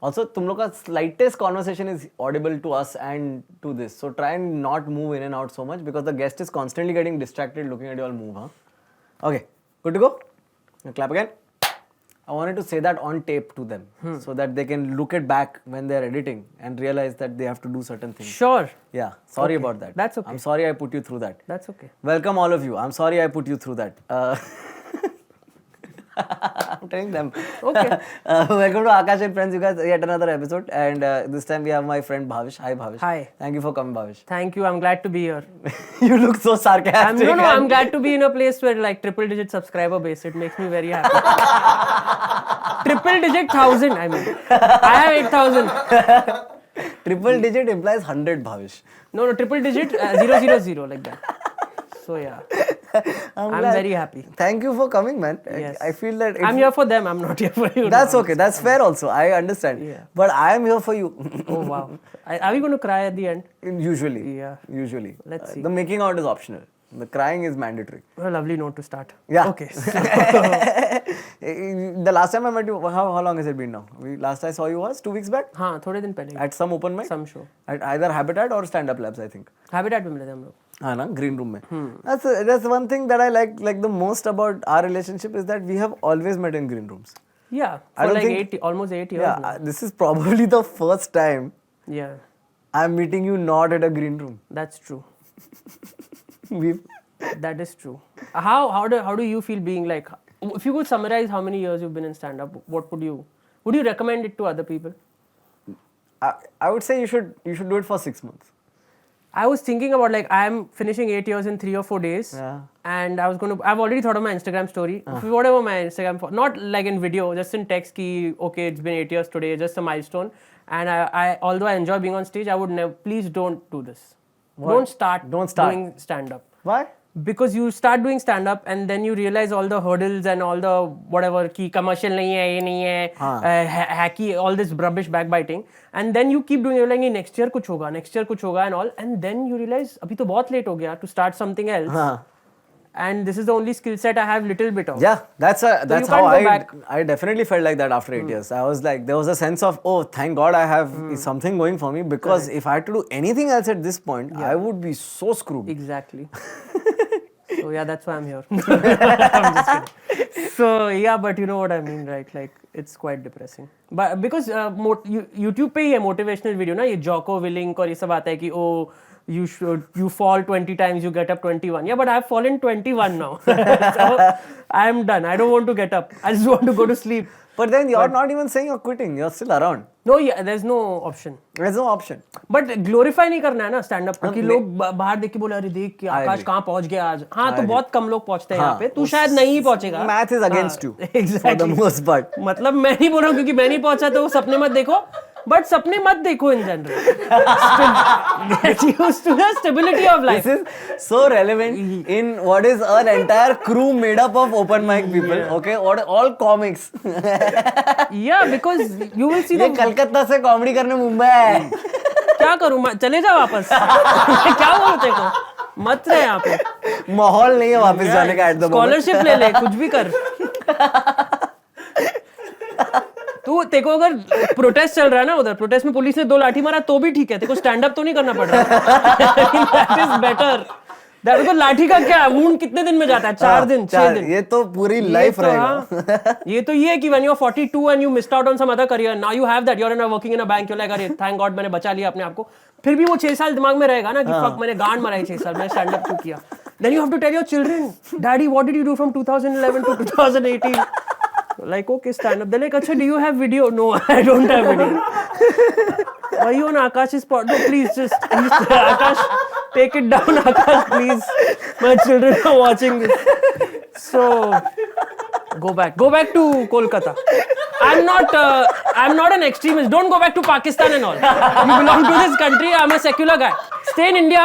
Also, तुम लोग का slightest conversation is audible to us and to this. So try and not move in and out so much because the guest is constantly getting distracted looking at you all move. Huh? Okay, good to go? Clap again. I wanted to say that on tape to them so that they can look it back when they're editing and realize that they have to do certain things. Sure. Yeah, sorry about that. That's okay. I'm sorry I put you through that. That's okay. Welcome all of you. I'm sorry I put you through that. I'm telling them. Okay. Welcome to Akash and Friends, you guys. Yet another episode, and this time we have my friend Bhavish. Hi, Bhavish. Hi. Thank you for coming, Bhavish. Thank you. I'm glad to be here. You look so sarcastic. I'm glad to be in a place where like triple digit subscriber base. It makes me very happy. Triple digit 1,000. I mean, I have 8,000. Triple digit implies 100, Bhavish. No, triple digit 000 like that. So yeah, I'm glad. very happy. Thank you for coming, man. Yes. I feel that I'm here for them. I'm not here for you. That's okay. That's fair also. I understand. Yeah. But I am here for you. Oh wow. Are we going to cry at the end? Usually. Yeah. Usually. Let's see. The making out is optional. The crying is mandatory. A lovely note to start. Yeah. Okay. The last time I met you, how long has it been now? Last I saw you was 2 weeks back? हाँ थोड़े दिन पहले At some open mic? some show At either Habitat or Stand Up Labs, I think. Habitat में मिले थे हम लोग. हाँ ना, green room में. That's one thing that I like the most about our relationship is that we have always met in green rooms. Yeah, I for don't like think- almost 8 years Yeah, now. this is probably the first time Yeah, I'm meeting you not at a green room. that's true. We've That is true. How do you feel being like? If you could summarize how many years you've been in stand up, what would you recommend it to other people? I would say you should do it for 6 months. I was thinking about like I'm finishing 8 years in 3 or 4 days, Yeah. and I've already thought of my Instagram story. Whatever my Instagram for, not like in video, just in text. Ki okay, it's been 8 years today, just a milestone. And I although I enjoy being on stage, I would never. Please don't do this. What? Don't start doing stand up. Why? Because you start doing stand up and then you realize all the hurdles and all the whatever ki commercial nahi hai, ye nahi hai, hacky, all this rubbish backbiting, and then you keep doing it like next year kuch hoga and all, and then you realize abhi to bahut late ho gaya to start something else. And this is the only skill set I have little bit of. Yeah, that's how can't go back. I definitely felt like that after 8 years. I was like, there was a sense of, oh, thank God I have something going for me, because if I had to do anything else at this point, I would be so screwed. Exactly. So yeah, that's why I'm here. I'm just kidding. So yeah, but you know what I mean, right? Like it's quite depressing. But because YouTube पे ही है motivational video ना, ये Jocko Willink और ये सब आता है कि oh you fall 20 times, you get up 21. Yeah, but I've fallen 21 now. So I'm done. I don't want to get up. I just want to go to sleep. But then you're not even saying you're quitting. You're still around. No, yeah, there's no option. There's no option. But glorify नहीं करना है ना stand up को कि लोग बाहर देख के बोले अरे देख कि आकाश कहाँ पहुंच गया आज. हाँ तो बहुत कम लोग पहुंचते हैं यहाँ पे. तू शायद नहीं पहुंचेगा. Math is against you. Exactly. For the most part. मतलब मैं नहीं बोल रहा हूँ क्योंकि मैं नहीं पहुंचा तो सपने मत देखो. बट सपने मत देखो in general. Get used to the stability of life. This is so relevant in what is an entire crew made up of open mic people. Okay, all comics. Yeah, because you will see ये the. Calcutta से comedy करने मुंबई आए. क्या करूँ चले जा वापस. क्या बोलूँ तेरे को. मत रहे यहाँ पे. माहौल नहीं है वापस जाने का. at the moment. स्कॉलरशिप ले ले कुछ भी कर. तू तेको अगर प्रोटेस्ट चल रहा है ना उधर प्रोटेस्ट में पुलिस ने 2 लाठी मारा तो भी ठीक है. तेको स्टैंड अप तो नहीं करना पड़ रहा. That is better. दैट को लाठी का क्या वूंड कितने दिन में जाता है. 4 दिन 6 दिन. ये तो पूरी लाइफ रहेगा. ये तो ये है कि when you are 42 and you missed out on some other career, now you have that, you're in a working in a bank, you're like अरे thank God मैंने बचा लिया अपने आप को. फिर भी वो 6 साल दिमाग में रहेगा ना कि fuck मैंने गांड मराई 6 साल मैंने स्टैंड अप क्यों किया. Then you have to tell your children, daddy what did you do from 2011 to 2018? Like okay stand up. They're like अच्छा do you have video? No, I don't have video. Why you on Akash's pod? No, please Akash, take it down, Akash, please. My children are watching this. So go back to Kolkata. I'm not an extremist. Don't go back to Pakistan and all. You belong to this country. I'm a secular guy. Stay in India,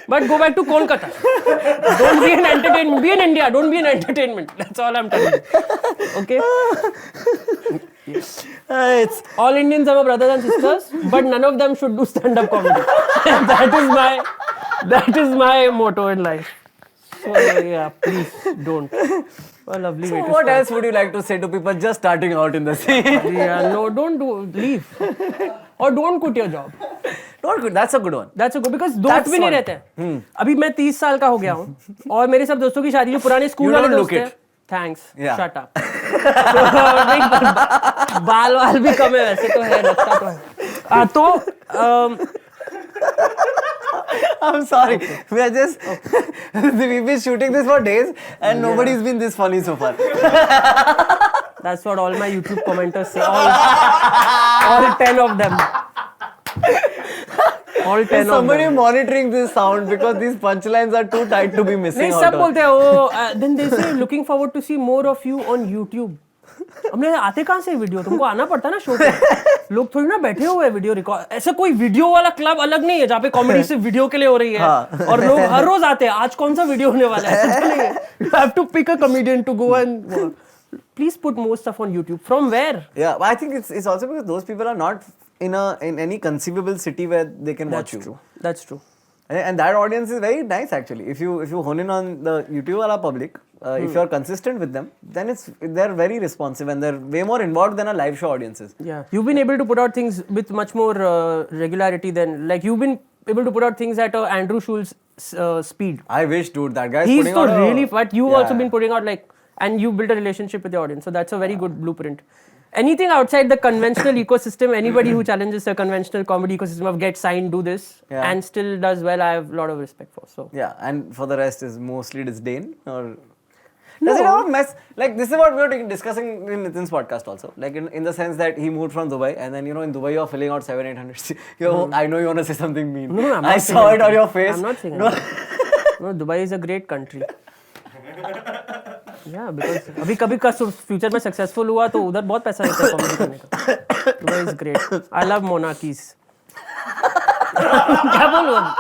but go back to Kolkata. Don't be an entertainment. Be in India. Don't be an entertainment. That's all I'm telling you. Okay? It's All Indians are my brothers and sisters, but none of them should do stand-up comedy. That is my motto in life. So yeah, please don't. A lovely So way to what start. else would you like to say to people just starting out in the scene? Yeah, no, don't leave. Or don't quit your job. Not good. That's a good one. That's a good because दोस्त That's भी नहीं one. रहते हैं. अभी मैं 30 साल का हो गया हूँ और मेरे सब दोस्तों की शादी जो पुराने स्कूल You वाले don't दोस्त look हैं. it. Thanks. Yeah. Shut up. बाल वाल भी कम है वैसे तो है लगता तो है. तो I'm sorry. We are just we've been shooting this for days and nobody's been this funny so far. that's what all my YouTube commenters say. All 10 of them. All 10 Is of somebody them. monitoring this sound because these punchlines are too tight to be missing नहीं out सब on. बोलते हैं वो then they say looking forward to see more of you on YouTube. हमने आते कहाँ से video तुमको आना पड़ता ना शो पे. लोग थोड़ी ना बैठे हुए वीडियो रिकॉर्ड ऐसा कोई वीडियो वाला क्लब अलग नहीं है जहाँ पे कॉमेडी सिर्फ वीडियो के लिए हो रही है और लोग हर रोज आते हैं आज कौन सा वीडियो होने वाला है ऐसा तो नहीं है. You have to pick a comedian to go and please put more stuff on YouTube. From where? Yeah, but I think it's also because those people are not in any conceivable city where they can watch you. True. That's true. And that audience is very nice actually. If you hone in on the YouTube wala public, if you're consistent with them, then they're very responsive and they're way more involved than a live show audiences. Yeah, you've been able to put out things with much more regularity than like you've been able to put out things at Andrew Schul's speed. I wish, dude, that guy's He's putting so out really, but you've Yeah. also been putting out like, and you built a relationship with the audience, so that's a very good blueprint. Anything outside the conventional ecosystem, anybody who challenges the conventional comedy ecosystem of get signed, do this, Yeah. and still does well, I have a lot of respect for. So Yeah, and for the rest is mostly disdain or. Does it ever mess? Like, this is what we were discussing in Nitin's podcast also. Like, in the sense that he moved from Dubai, and then, in Dubai, you're filling out 700-800. I know you want to say something mean. No, I'm not I saying saw it anything. on your face. I'm not saying No. No, Dubai is a great country. Yeah, because अभी कभी का future में successful हुआ तो उधर बहुत पैसा रहता है कॉमेडी करने का. Dubai is great. I love monarchies. क्या बोलूं अब?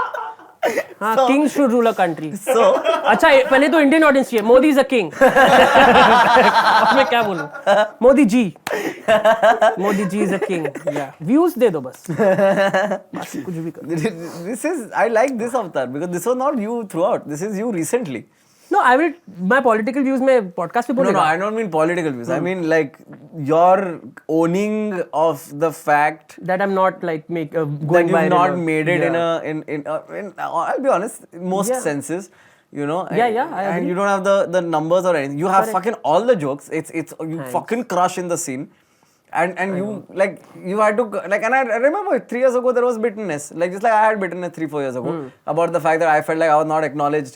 हाँ, kings should rule a country. So, अच्छा पहले तो इंडियन ऑडियंस चाहिए. Modi is a king. अब मैं क्या बोलूं? Modi ji. Modi ji is a king. Views दे दो बस. बाकी कुछ भी कर. I like this avatar because this was not you throughout. This is you recently. No, I will. My political views में podcast पे No, बोलेगा. I don't mean political views. I mean like your owning of the fact That I'm not like going that you've viral not or- made it Yeah. in I'll be honest, in most Yeah. senses, Yeah, I and agree. you don't have the numbers or anything. You have Correct. fucking all the jokes. It's you Thanks. fucking crush in the scene. And you like you had to like, and I remember 3 years ago there was bitterness, like just like I had bitterness 3-4 years ago about the fact that I felt like I was not acknowledged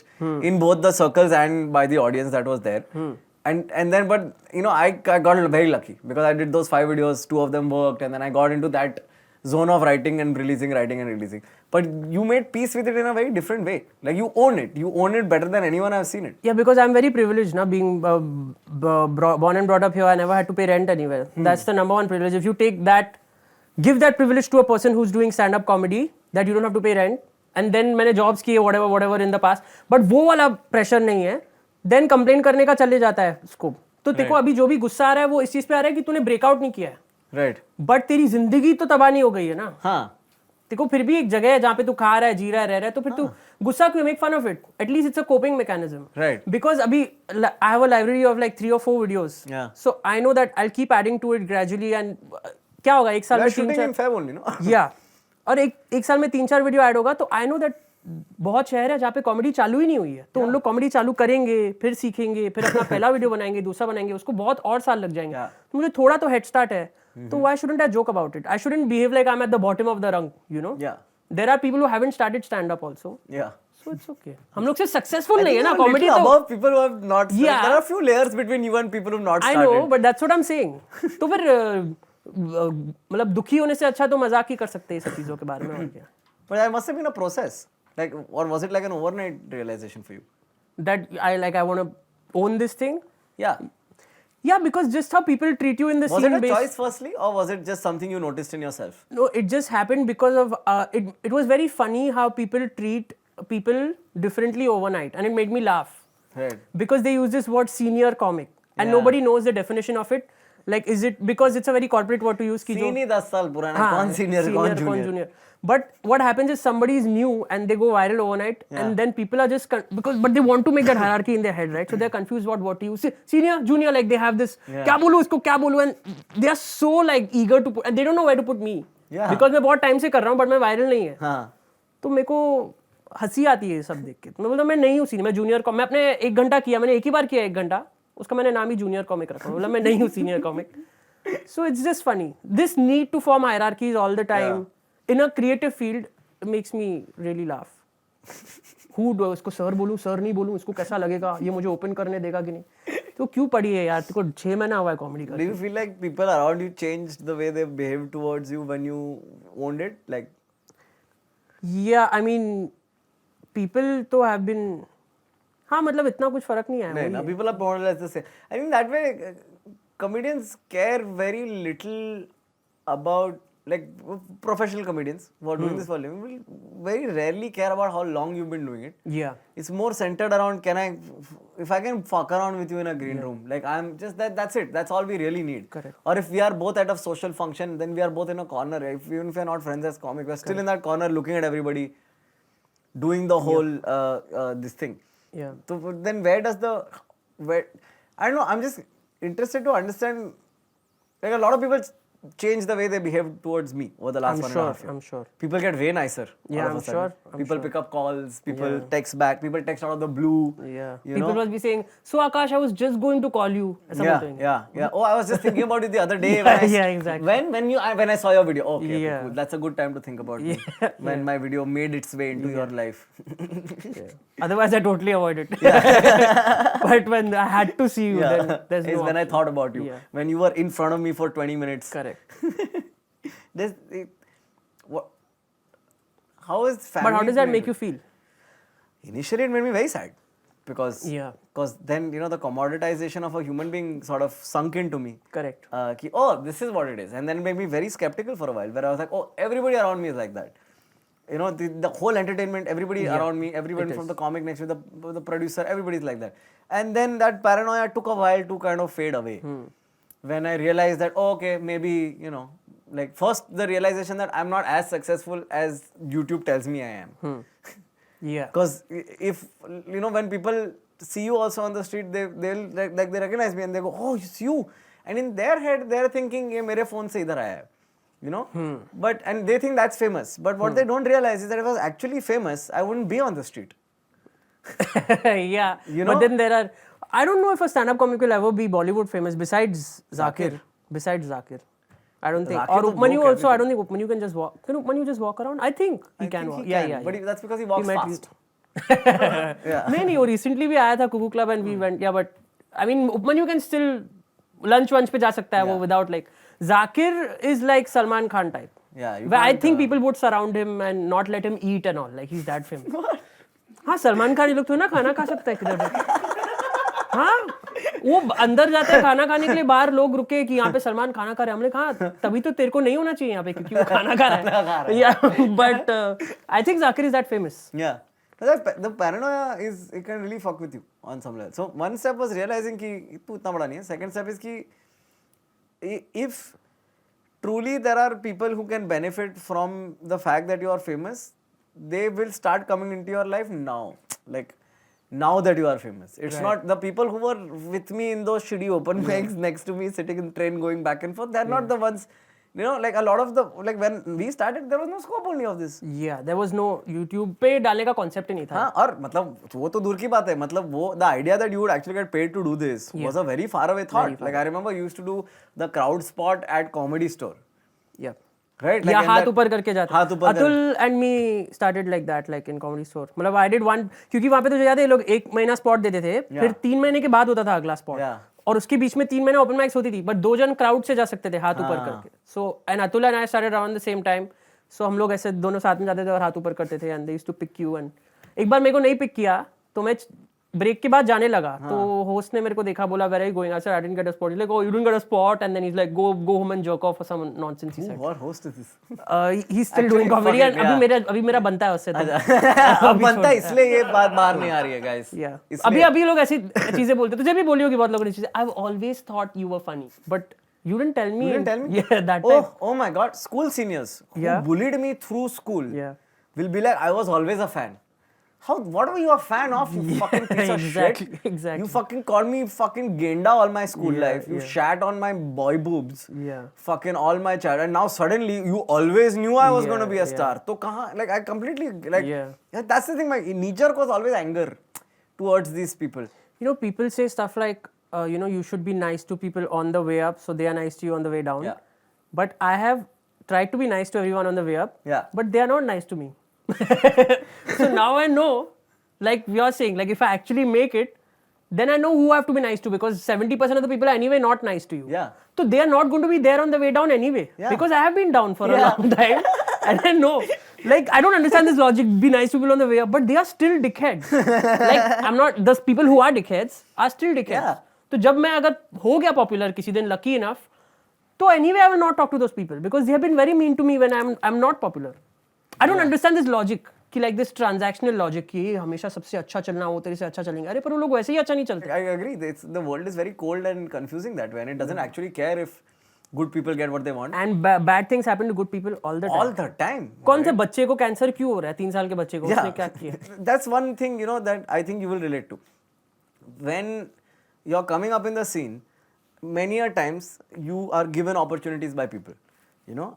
in both the circles and by the audience that was there. And then but I got very lucky because I did those 5 videos, 2 of them worked, and then I got into that zone of writing and releasing. But you made peace with it in a very different way. Like you own it better than anyone I've seen it. Yeah, because I'm very privileged now, being born and brought up here. I never had to pay rent anywhere. That's the number one privilege. If you take that, give that privilege to a person who's doing stand-up comedy, that you don't have to pay rent, and then मैंने jobs किए whatever in the past, but वो वाला pressure नहीं है, then complain करने का चले जाता है scope. तो देखो अभी जो भी गुस्सा आ रहा है वो इस चीज पे आ रहा है कि तूने breakout नहीं किया है. Right. बट तेरी जिंदगी तो तबाह नहीं हो गई है ना. हाँ. देखो फिर भी एक जगह है जहाँ पे तू खा रहा है, जी रहा है, रह रहा है, तो फिर तू गुस्सा क्यों? Make fun of it. At least it's a coping mechanism. Right. Because अभी I have a library of like 3 or 4 videos. Yeah. So I know that I will keep adding to it gradually. And क्या होगा एक साल We में are shooting in Feb only, no? या और एक साल में 3-4 वीडियो ऐड होगा तो आई नो दैट बहुत शहर है जहाँ पे कॉमेडी चालू ही नहीं हुई है. तो उन लोग कॉमेडी चालू करेंगे, फिर सीखेंगे, फिर अपना पहला वीडियो बनाएंगे, दूसरा बनाएंगे, उसको बहुत और साल लग जाएंगे. तो मुझे थोड़ा तो हेड स्टार्ट है. तो why shouldn't I joke about it? I shouldn't behave like I am at the bottom of the rung, you know. Yeah. There are people who haven't started stand up also. Yeah. So it's okay. हम लोग से successful नहीं है ना You're a comedy. little तो above people who have not. Yeah. There are a few layers between you and people who've not I started. No but that's what I am saying. तो फिर मतलब दुखी होने से अच्छा तो मजाक ही कर सकते हैं सब चीजों के बारे में. और क्या. But there must have been a process. Like, or was it like an overnight realization for you? That I want to own this thing. Yeah. Yeah, because just how people treat you in the Was scene it a based. choice firstly, or was it just something you noticed in yourself? No, it just happened because of it was very funny how people treat people differently overnight, and it made me laugh Right. because they use this word senior comic and Yeah. nobody knows the definition of it. Like, is it because it's a very corporate word to use? कि जो scene ही 10 साल पुराना, कौन senior कौन junior. But what happens is somebody is new and they go viral overnight, and then people are just but they want to make that hierarchy in their head, right? So they're confused about what to use. Senior, junior, like they have this. क्या बोलूँ इसको क्या बोलूँ, and they are so like eager to put, and they don't know where to put me. Because मैं बहुत time से कर रहा हूँ, but मैं viral नहीं है. हाँ. तो मेरे को हंसी आती है ये सब देख के. मैं बोलता मैं नहीं हूँ सीनियर, मैं जूनियर कॉमिक. मैं अपने 1 घंटा किया, मैंने एक ही बार किया 1 घंटा, उसका मैंने नाम ही जूनियर कॉमिक रखा. बोला मैं नहीं हूँ senior comic. So it's just funny. This need to form hierarchies all the time in a creative field makes me really laugh. Who do इसको सर बोलूँ, सर नहीं बोलूँ, इसको कैसा लगेगा, ये मुझे ओपन करने देगा कि नहीं. तो क्यों पढ़ी है यार, तेरे को 6 महीना हुआ है कॉमेडी का. Do you feel like people around you changed the way they behaved towards you when you owned it? Like, Yeah, I mean, people तो have been, हाँ मतलब इतना कुछ फर्क नहीं आया. no, no, people are more or less the same. I think that way comedians care very little about, like professional comedians who are doing this for a living will very rarely care about how long you've been doing it. Yeah. It's more centered around, if I can fuck around with you in a green room, like I'm just that's it. That's all we really need. Correct. Or if we are both at a social function, then we are both in a corner. Even if we are not friends as comic, we're still in that corner looking at everybody doing the whole this thing. Yeah. So but then where I don't know, I'm just interested to understand, like a lot of people change the way they behave towards me over the last 1.5 years. I'm sure. People get way nicer. Yeah, all of a I'm sudden. sure, I'm People sure. pick up calls, people text back, people text out of the blue. Yeah. You People know? must be saying, so Akash, I was just going to call you. ऐसा बोलते हैं. Yeah. Oh, I was just thinking about it the other day. When Yeah, exactly. When I saw your video. Okay, Yeah. cool. That's a good time to think about me. When my video made its way into your life. Otherwise, I totally avoid it. But when I had to see you, then there's no Is when I thought about you. Yeah. When you were in front of me for 20 minutes. Correct. How is family? But how does that played? make you feel? Initially, it made me very sad because Yeah. then the commoditization of a human being sort of sunk into me. Correct. This is what it is, and then it made me very skeptical for a while. Where I was like, oh, everybody around me is like that. The whole entertainment, everybody around me, everyone from the comic next to me, the producer, everybody's like that. And then that paranoia took a while to kind of fade away. When I realized that, okay, maybe, like first the realization that I'm not as successful as YouTube tells me I am. Yeah. Because if, when people see you also on the street, they'll they recognize me and they go, oh, it's you. And in their head, they're thinking, ye mere phone se idhar aaya hai. But, and they think that's famous. But what they don't realize is that if I was actually famous, I wouldn't be on the street. Yeah. But then there are, I don't know if a stand-up comic will ever be Bollywood famous besides Zakir. I don't think. Zakir Or to Upmanyu broke also, I don't think Upmanyu can just walk. Can Upmanyu just walk around? I think he can walk. Yeah. But that's because he walks might fast. नहीं वो recently भी आया था Cuckoo Club and we went. Yeah, but I mean Upmanyu can still lunch पे जा सकता है वो without like. Zakir is like Salman Khan type. Yeah. Where I think people would surround him and not let him eat and all. Like he's that famous. हाँ सलमान खान ये लोग तो ना खाना खा सकता है किधर भी. हाँ वो अंदर जाते हैं खाना खाने के लिए, बाहर लोग रुके कि यहाँ पे सलमान खाना खा रहे हैं. हमने कहा तभी तो तेरे को नहीं होना चाहिए यहाँ पे क्योंकि वो खाना खा रहा है. Yeah, but I think Zakir is that famous. Yeah. The paranoia it can really fuck with you on some level. So one step was realizing कि तू इतना बड़ा नहीं है. Second step is कि if truly there are people who can benefit from the fact that you are famous, they will start coming into your life now. Like now that you are famous. It's not the people who were with me in those shitty open mics next to me sitting in the train going back and forth. They're not the ones, like a lot of when we started, there was no scope only of this. Yeah, there was no YouTube पे डालने का concept ही नहीं था. हाँ, और मतलब वो तो दूर की बात है. मतलब वो the idea that you would actually get paid to do this was a very far away thought. Like I remember you used to do the crowd spot at Comedy Store. Yeah. Right? या हाथ ऊपर करके जाते. हाथ ऊपर Atul and me started like that, like in Comedy Store. मतलब I did one, क्योंकि वहाँ पे तो याद है लोग 1 महीना spot देते थे, फिर 3 महीने के बाद होता था अगला spot. और उसके बीच में 3 महीने ओपन माइक्स होती थी, बट 2 जन क्राउड से जा सकते थे हाथ ऊपर करके. So and Atul and I started around the same time. So हम लोग ऐसे दोनों साथ में जाते थे और हाथ ऊपर करते थे and they used to pick you. And एक बार मेरे को नहीं पिक किया तो मैं ब्रेक के बाद जाने लगा. तो होस्ट ने मेरे को देखा, बोला where are you going? I said I didn't get a spot. Like oh you didn't get a spot and then he is like go home and jerk off or some nonsense he said. What host is this? He is still doing comedy and अभी मेरा बनता है उससे. अब बनता है इसलिए ये बात बाहर नहीं आ रही है गाइस. अभी लोग ऐसी चीजें बोलते. तुझे भी बोली होगी बहुत लोगों ने चीजें. I have always thought you were funny but You didn't tell me. You didn't tell me? Yeah, that time. Oh my God. School seniors who Yeah. bullied me through school Yeah. will be like, I was always a fan. What were you a fan of, you fucking piece of exactly, shit? exactly. You fucking called me fucking Genda all my school Yeah, life. You yeah. shat on my boy boobs. Yeah. Fucking all my child. And now suddenly you always knew I was going to be a Yeah, star. So kahan? Like I completely, like, Yeah. that's the thing. My knee-jerk was always anger towards these people. You know, people say stuff like, you know, you should be nice to people on the way up, so they are nice to you on the way down. Yeah. But I have tried to be nice to everyone on the way up. Yeah. But they are not nice to me. So now I know, like you're saying, like if I actually make it, then I know who I have to be nice to, because 70% of the people are anyway not nice to you. Yeah. So they are not going to be there on the way down anyway. Yeah. Because I have been down for a Yeah. long time. And I know. Like, I don't understand this logic, be nice to people on the way up, but they are still dickheads. Like, I'm not, the people who are dickheads are still dickheads. Yeah. तो जब मैं अगर हो गया popular किसी दिन, lucky enough, तो anyway I will not talk to those people because they have been very mean to me when I'm not popular. I don't understand this logic कि like this transactional logic कि हमेशा सबसे अच्छा चलना, वो तेरे से अच्छा चलेंगे. अरे पर वो लोग वैसे ही अच्छा नहीं चलते. I agree. The world is very cold and confusing that way, and it doesn't actually care if good people get what they want. And bad things happen to good people all the time. All the time. कौन से बच्चे को cancer क्यों हो रहा है 3 साल के बच्चे को उसने क्या किया? That's one thing, you know, that I think you will relate to. When you're coming up in the scene, many a times you are given opportunities by people, you know,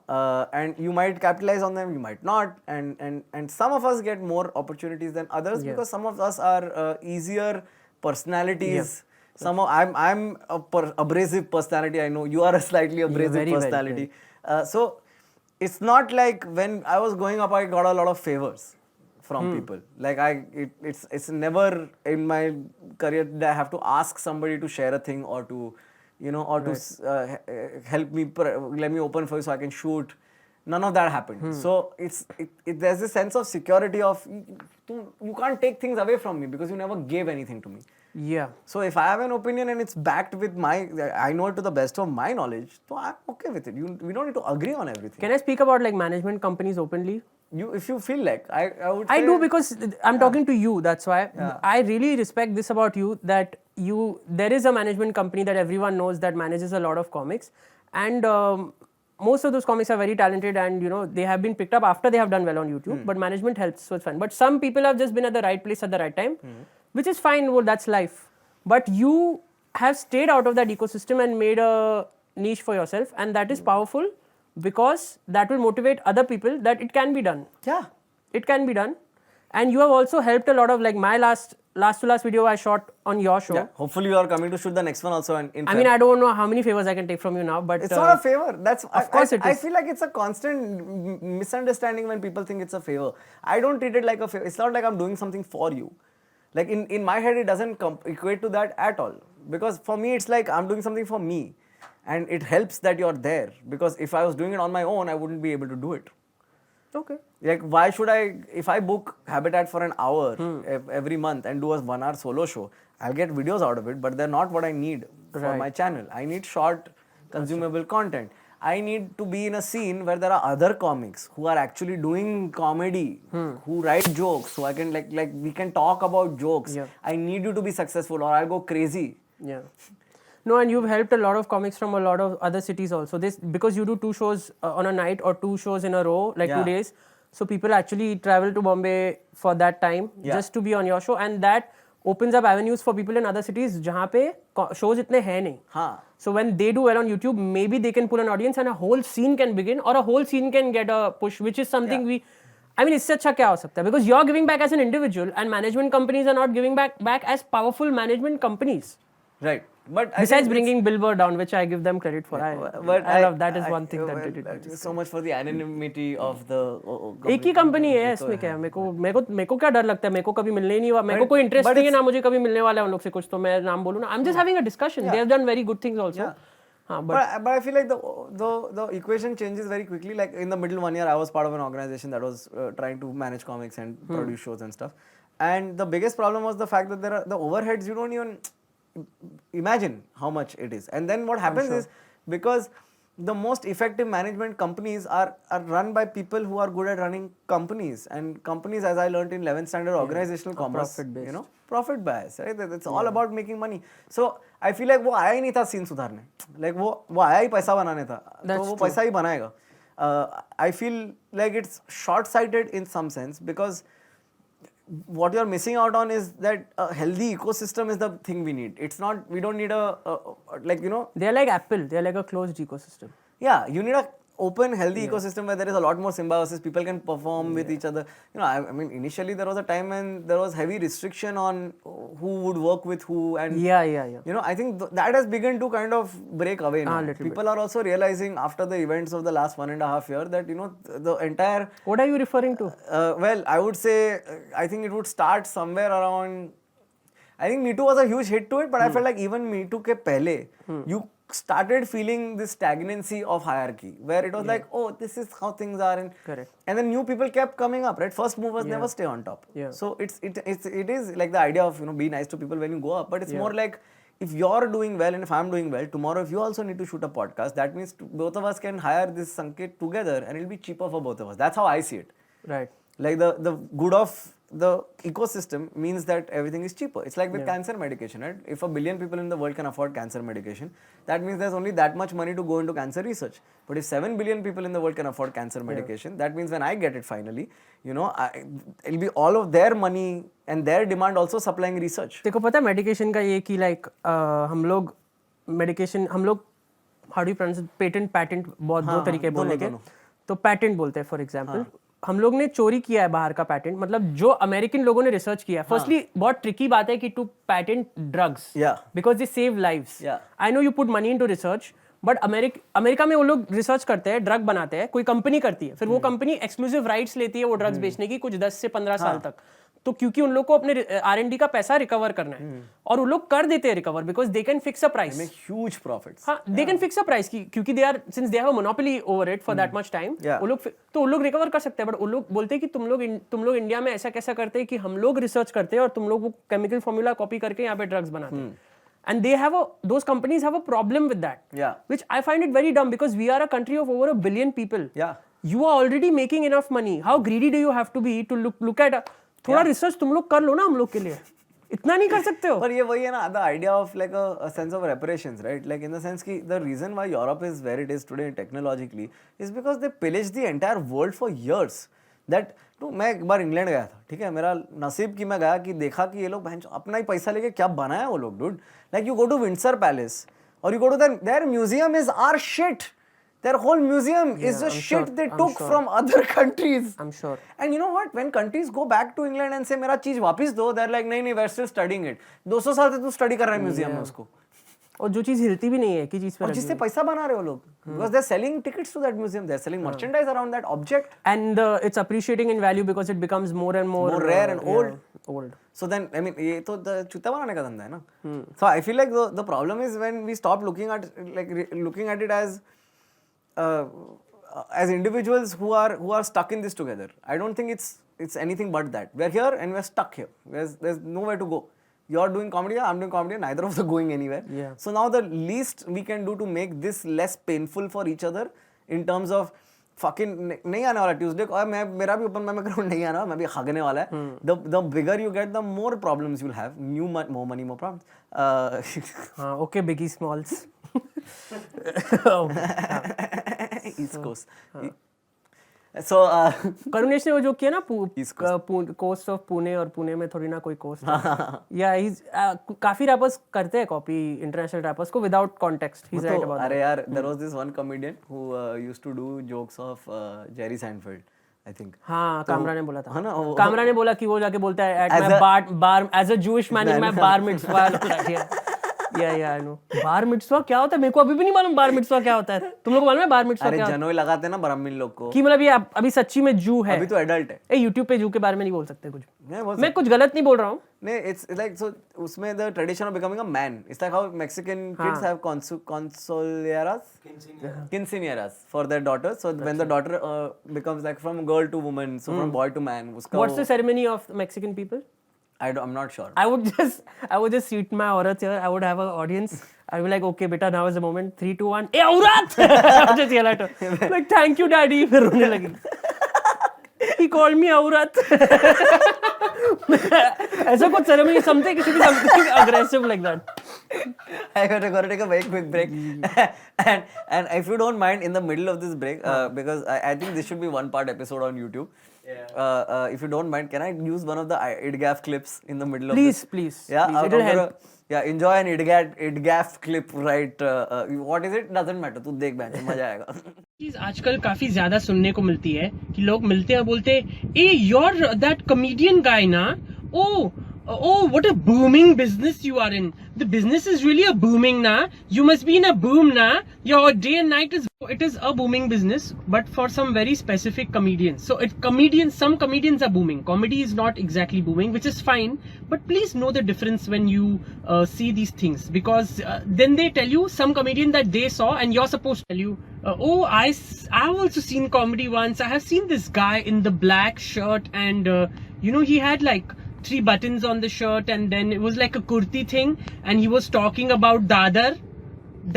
and you might capitalize on them, you might not, and some of us get more opportunities than others because some of us are easier personalities. Some of I'm abrasive personality. I know you are a slightly abrasive very, very, personality. So it's not like when I was growing up, I got a lot of favors from people. Like it's never in my career that I have to ask somebody to share a thing or to, you know, or to help me, let me open for you so I can shoot. None of that happened. So there's this sense of security of you can't take things away from me because you never gave anything to me. Yeah. So if I have an opinion and it's backed with I know it to the best of my knowledge, so I'm okay with it. We don't need to agree on everything. Can I speak about like management companies openly? If you feel like, I would say, I do because I'm talking to you. That's why I really respect this about you, that there is a management company that everyone knows that manages a lot of comics, and most of those comics are very talented, and you know they have been picked up after they have done well on YouTube. But management helps, so it's fine. But some people have just been at the right place at the right time, which is fine. Well, that's life. But you have stayed out of that ecosystem and made a niche for yourself, and that is powerful because that will motivate other people that it can be done. Yeah. It can be done. And you have also helped a lot of, like my last to last video I shot on your show. Yeah. Hopefully you are coming to shoot the next one also. I mean, I don't know how many favors I can take from you now, but it's not a favor. That's of course I feel like it's a constant misunderstanding when people think it's a favor. I don't treat it like a favor. It's not like I'm doing something for you. Like in my head, it doesn't equate to that at all. Because for me, it's like I'm doing something for me. And it helps that you're there. Because if I was doing it on my own, I wouldn't be able to do it. okay. Like, why should if I book Habitat for an hour every month and do a 1 hour solo show, I'll get videos out of it, but they're not what I need for my channel. I need short, consumable content. I need to be in a scene where there are other comics who are actually doing comedy, who write jokes, so I can like we can talk about jokes. Yeah. I need you to be successful or I'll go crazy. Yeah. No, and you've helped a lot of comics from a lot of other cities also. This because you do 2 shows on a night or 2 shows in a row, like 2 days. So people actually travel to Bombay for that time just to be on your show, and that opens up avenues for people in other cities जहाँ पे shows इतने हैं नहीं. हाँ. So when they do well on YouTube, maybe they can pull an audience and a whole scene can begin, or a whole scene can get a push, which is something I mean, इससे अच्छा क्या हो सकता है? Because you're giving back as an individual, and management companies are not giving back as powerful management companies. Right. But Besides bringing Billboard down, which I give them credit for, I love that is one thing that they did. So much for the anonymity of the. एक ही company है इसमें क्या है? मेरे को क्या डर लगता है? मेरे को कभी मिलने ही नहीं हुआ. मेरे को कोई इंटरेस्ट नहीं है ना मुझे कभी मिलने वाला है उन लोग से कुछ, तो मैं नाम बोलूँ ना. I'm just having a discussion. They have done very good things also. But I feel like the equation changes very quickly. Like in the middle 1 year, I was part of an organization that was trying to manage comics and produce shows and stuff. And the biggest problem was the fact that there are the overheads you don't even imagine how much it is. And then what happens is, because the most effective management companies are run by people who are good at running companies, and companies, as I learned in 11th standard organizational commerce, profit-based. you know, profit bias, right? It's all about making money. So I feel like वो आया ही नहीं था scene सुधारने, like वो आया ही पैसा बनाने था, तो वो पैसा ही बनाएगा. I feel like it's short-sighted in some sense, because what you're missing out on is that a healthy ecosystem is the thing we need. It's not, we don't need a like, you know, They're like Apple. They're like a closed ecosystem. yeah, you need a open healthy ecosystem where there is a lot more symbiosis, people can perform with each other. You know, I mean, initially there was a time when there was heavy restriction on who would work with who, and Yeah. you know, I think that has begun to kind of break away now. little People are also realizing after the events of the last 1.5 years that, you know, the entire What are you referring to? well, I would say, I think it would start somewhere around, I think Me Too was a huge hit to it, but I felt like even Me Too ke pehle, you started feeling this stagnancy of hierarchy, where it was like, oh, this is how things are, and Correct. and then new people kept coming up, right? First movers never stay on top. Yeah. So it is like the idea of, you know, be nice to people when you go up, but it's more like, if you're doing well and if I'm doing well, tomorrow if you also need to shoot a podcast, that means both of us can hire this Sanket together and it'll be cheaper for both of us. That's how I see it. Right. Like the good of the ecosystem means that everything is cheaper. It's like with cancer medication, right? If 1 billion people in the world can afford cancer medication, that means there's only that much money to go into cancer research. But if 7 billion people in the world can afford cancer medication, that means when I get it finally, you know, it'll be all of their money and their demand also supplying research. देखो पता है medication का ये कि like हम लोग medication हम लोग how do you pronounce patent patent बहुत दो तरीके बोलने के तो पैटेंट बोलते हैं फॉर एग्जांपल हम लोग ने चोरी किया है बाहर का पैटेंट मतलब जो अमेरिकन लोगों ने रिसर्च किया है फर्स्टली बहुत ट्रिकी बात है कि to patent drugs because they save lives I know you put money into research but America में वो लोग रिसर्च करते हैं ड्रग बनाते हैं कोई कंपनी करती है फिर वो कंपनी एक्सक्लूसिव राइट्स लेती है वो ड्रग्स बेचने की कुछ 10 से 15 साल तक तो क्योंकि उन लोग को अपने R&D का पैसा रिकवर करना है और वो लोग कर देते हैं recover because they can fix a price huge profits हाँ they can fix a price क्योंकि they are since they have a monopoly over it for that much time वो लोग रिकवर कर सकते हैं बट वो लोग बोलते हैं कि तुम लोग इंडिया में ऐसा कैसा करते हैं कि हम लोग रिसर्च करते हैं और तुम लोग वो केमिकल फॉर्मूला कॉपी करके यहाँ पे ड्रग्स बनाते हैं and they have those companies have a problem with that which I find it very dumb because we are a country of over 1 billion people you are already making enough money how greedy do you have to be to look at थोड़ा research तुम लोग कर लो ना हम लोग के लिए इतना नहीं कर सकते हो पर ये वही है ना the idea of like a sense of reparations right like in the sense कि the reason why Europe is where it is today technologically is because they pillaged the entire world for years that मैं एक बार England गया था ठीक है मेरा नसीब कि मैं गया कि देखा कि ये लोग अपना ही पैसा लेके क्या बनाया वो लोग dude like you go to Windsor Palace or you go to their museum is our shit their whole museum is just shit they took from other countries I'm sure and you know what when countries go back to England and say मेरा चीज वापस दो they're like नहीं we're still studying it 200 साल से तू study कर रहा है म्यूजियम में उसको और जो चीज हिलती भी नहीं है कि चीज पे और जिससे पैसा बना रहे हो लोग because they're selling tickets to that museum they're selling merchandise around that object and it's appreciating in value because it becomes more and more rare and old so then I mean ये तो चूता बनाने का धंधा है ना so I feel like the problem is when we stop looking at it as individuals who are stuck in this together I don't think it's anything but that we're here and we're stuck here there's nowhere to go you're doing comedy I'm doing comedy neither of us are going anywhere so now the least we can do to make this less painful for each other in terms of fucking नहीं आने वाला Tuesday को मैं मेरा भी open mic round नहीं आना मैं भी खागने वाला है the bigger you get the more problems you'll have more money more problems हाँ okay Biggie Smalls East Coast so Karunesh ने वो जो किया ना कोस्ट ऑफ पुणे और पुणे में थोड़ी ना कोई कोस्ट या काफी रैपर्स करते हैं कॉपी इंटरनेशनल रैपर्स को without context he is right about अरे यार there was this one comedian who used to do jokes of Jerry Seinfeld I think हाँ कामरा ने बोला था कामरा ने बोला कि वो जाके बोलता है at my bar as a Jewish man in my bar mitzvah या आई नो बार मिट्सवा क्या होता है मेरे को अभी भी नहीं मालूम बार मिट्सवा क्या होता है तुम लोग को मालूम है बार मिट्सवा क्या अरे जनोई लगाते हैं ना ब्राह्मण लोग को कि मतलब ये अभी सच्ची में जू है अभी तो एडल्ट है ए YouTube पे जू के बारे में नहीं बोल सकते कुछ मैं कुछ गलत नहीं बोल रहा हूँ नहीं इट्स लाइक सो उसमें the tradition of becoming a man it's like how Mexican kids have quinceañeras for their daughters so when the daughter becomes like from girl to woman so from boy to man what's the ceremony of Mexican people I'm not sure. I would just seat my aurat here. I would have an audience. I'd be like, okay, beta, now is the moment. 3, 2, 1. Hey, aurat! I would just yell at her. Like, thank you, daddy. फिर रोने लगी. He called me aurat. ऐसा कुछ ceremony, something should be something aggressive like that. I gotta take a very quick break. and if you don't mind, in the middle of this break, because I think this should be one part episode on YouTube. Yeah. If you don't mind, can I use one of the IDGAF clips in the middle of this? Please. Yeah, Please. It'll help. Yeah, enjoy an IDGAF clip, right? What is it? Doesn't matter. तू देख बैठ, मजा आएगा. चीज आजकल काफी ज्यादा सुनने को मिलती है कि लोग मिलते हैं बोलते ए योर दैट कॉमेडियन गाय ना oh what a booming business you are in. The business is really a booming na. You must be in a boom na. Your day and night is a booming business, but for some very specific comedians. So some comedians are booming. Comedy is not exactly booming, which is fine, but please know the difference when you see these things, because then they tell you some comedian that they saw and you're supposed to tell you I've also seen comedy once. I have seen this guy in the black shirt and he had like 3 buttons on the shirt and then it was like a kurti thing and he was talking about Dadar.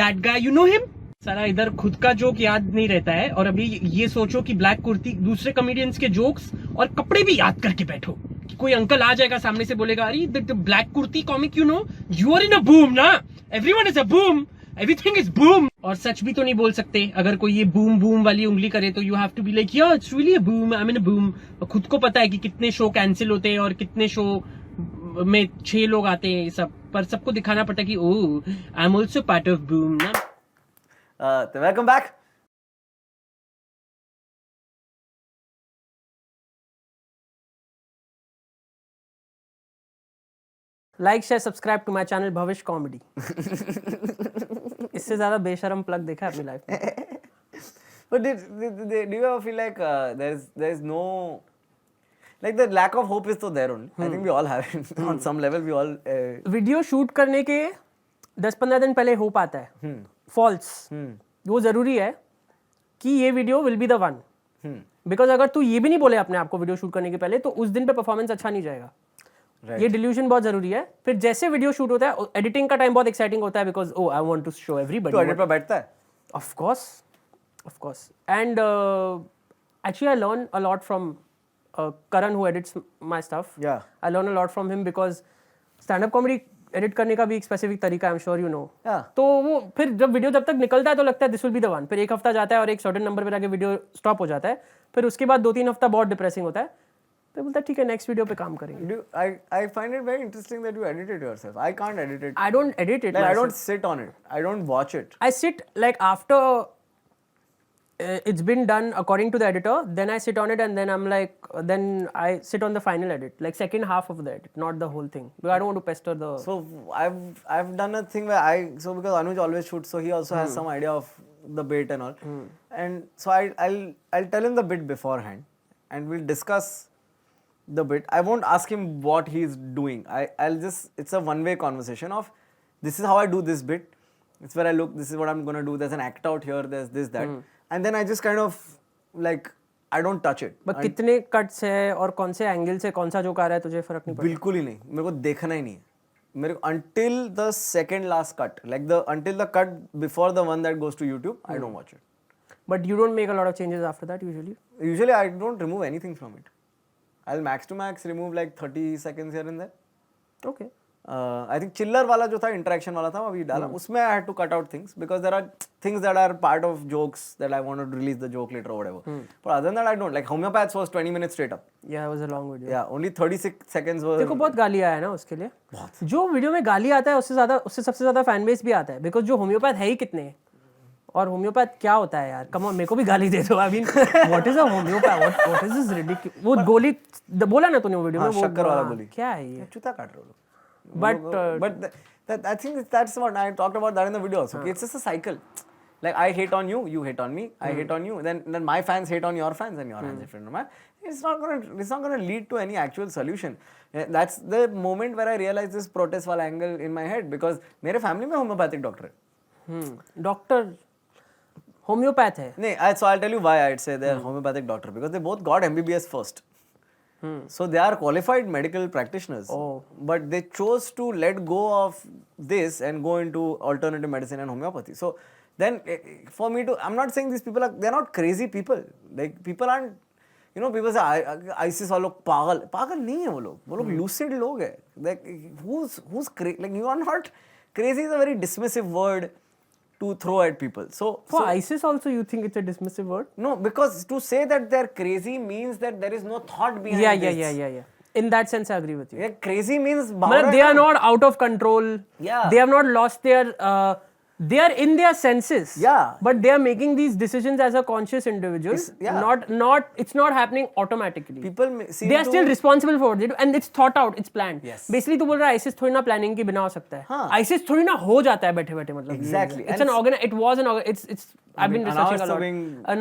That guy, you know him? सारा इधर खुद का joke याद नहीं रहता है और अभी ये सोचो कि ब्लैक कुर्ती दूसरे कॉमेडियंस के जोक्स और कपड़े भी याद करके बैठो कि कोई अंकल आ जाएगा सामने से बोलेगा अरे the black kurti comic you are in a boom ना, everyone is a boom, everything is boom. और सच भी तो नहीं बोल सकते. अगर कोई ये बूम बूम वाली उंगली करे तो you have to be like yeah it's really a boom, I mean a boom. खुद को पता है कि कितने शो कैंसिल होते हैं और कितने शो में 6 लोग आते हैं सब, पर सबको दिखाना पड़ता है कि oh I am also part of boom ना. Welcome back. Like share subscribe to my channel Bhavishya comedy. इससे ज्यादा बेशरम प्लग देखा है अपनी लाइफ में. But do you ever feel like there is no, like the lack of hope is so there only. I think we all have it. On some level we all video shoot करने के 10-15 दिन पहले hope आता है. False. वो जरूरी है कि ये video will be the one. Because अगर तू ये भी नहीं बोले अपने आप को वीडियो शूट करने के पहले तो उस दिन पे परफॉर्मेंस अच्छा नहीं जाएगा. ये डिल्यूजन बहुत जरूरी है. फिर जैसे वीडियो शूट होता है एडिटिंग का टाइम बहुत एक्साइटिंग होता है because I want to show everybody. तो एडिट पे बैठता है. Of course. And actually, I learn a lot from Karan, who edits my stuff. Yeah. I learn a lot from him because stand-up comedy edit करने का भी एक specific तरीका, I'm sure you know. Yeah. तो वो फिर जब video जब तक निकलता है तो लगता है this will be the one. फिर एक हफ्ता जाता है और एक certain नंबर पे जाके वीडियो स्टॉप हो जाता है. फिर उसके बाद 2-3 हफ्ता बहुत डिप्रेसिंग होता है. तो बोलता है ठीक है नेक्स्ट वीडियो पे काम करेंगे. I find it very interesting that you edit it yourself. I can't edit it. I don't edit it. Like, I don't sit on it. I don't watch it. I sit like after it's been done according to the editor, then I sit on it and then I'm like, then I sit on the final edit, like second half of the edit, not the whole thing. Because I don't want to pester the. So I've done a thing where because Anuj always shoots, so he also has some idea of the bit and all, and so I'll tell him the bit beforehand, and we'll discuss the bit. I won't ask him what he's doing. It's a one-way conversation of this is how I do this bit. It's where I look. This is what I'm gonna do. There's an act out here. There's this that. And then I just kind of like I don't touch it. But कितने cuts है और कौन से angle से कौन सा joke आ रहा है तुझे फर्क नहीं पड़ता? बिल्कुल ही नहीं. मेरे को देखना ही नहीं है. मेरे को until the second last cut, like until the cut before the one that goes to YouTube, I don't watch it. But you don't make a lot of changes after that usually? Usually I don't remove anything from it. I'll max to max remove like 30 seconds here and there. Okay. I think chiller वाला जो था interaction वाला था अभी डाला उसमें I had to cut out things because there are things that are part of jokes that I wanted to release the joke later or whatever. But other than that I don't. Like homeopaths was 20 minutes straight up. Yeah, it was a long video. Yeah, only 36 seconds was. देखो बहुत गाली आया है ना उसके लिए. जो video में गाली आता है उससे सबसे ज्यादा फैन बेस भी आता है बिकॉज जो होम्योपैथ है ही कितने और होम्योपैथ क्या होता है यार. कम ऑन मेरे को भी गाली दे दो. I mean what is a homeopath, what is this ridiculous. वो गोली बोला ना तूने वीडियो में वो शक्कर वाला गोली क्या है ये. चूता काट रहे हो. But I think that's what I talked about that in the video also. It's just a cycle. Like I hate on you, you hate on me, I hate on you. Then my fans hate on your fans, and your fans hate on mine. It's not gonna lead to any actual solution. That's the moment where I realized this protest wala angle in my head because मेरे family में homeopathic doctor है. Doctor homeopath है. नहीं, so I'll tell you why I'd say they're homeopathic doctor because they both got MBBS first. So they are qualified medical practitioners. But they chose to let go of this and go into alternative medicine and homeopathy. So then for me to, I'm not saying these people are, they're not crazy people. Like people aren't, you know, people say ISIS वाले लोग पागल नहीं है वो लोग lucid लोग हैं. Like who's crazy? Like you are not crazy is a very dismissive word to throw at people. So for ISIS also you think it's a dismissive word? No, because to say that they're crazy means that there is no thought behind this. Yeah. In that sense, I agree with you. Yeah, crazy means they are not out of control. Yeah. They have not lost their. They are in their senses. Yeah. But they are making these decisions as a conscious individual. It's not happening automatically. People seem they are still responsible for it, and it's thought out. It's planned. Yes. Basically, तू बोल रहा है ISIS थोड़ी ना planning की बिना हो सकता है. ISIS थोड़ी ना हो जाता है बैठे-बैठे मतलब. Exactly. It's an organ. It was an organ. It's. I've been researching a lot.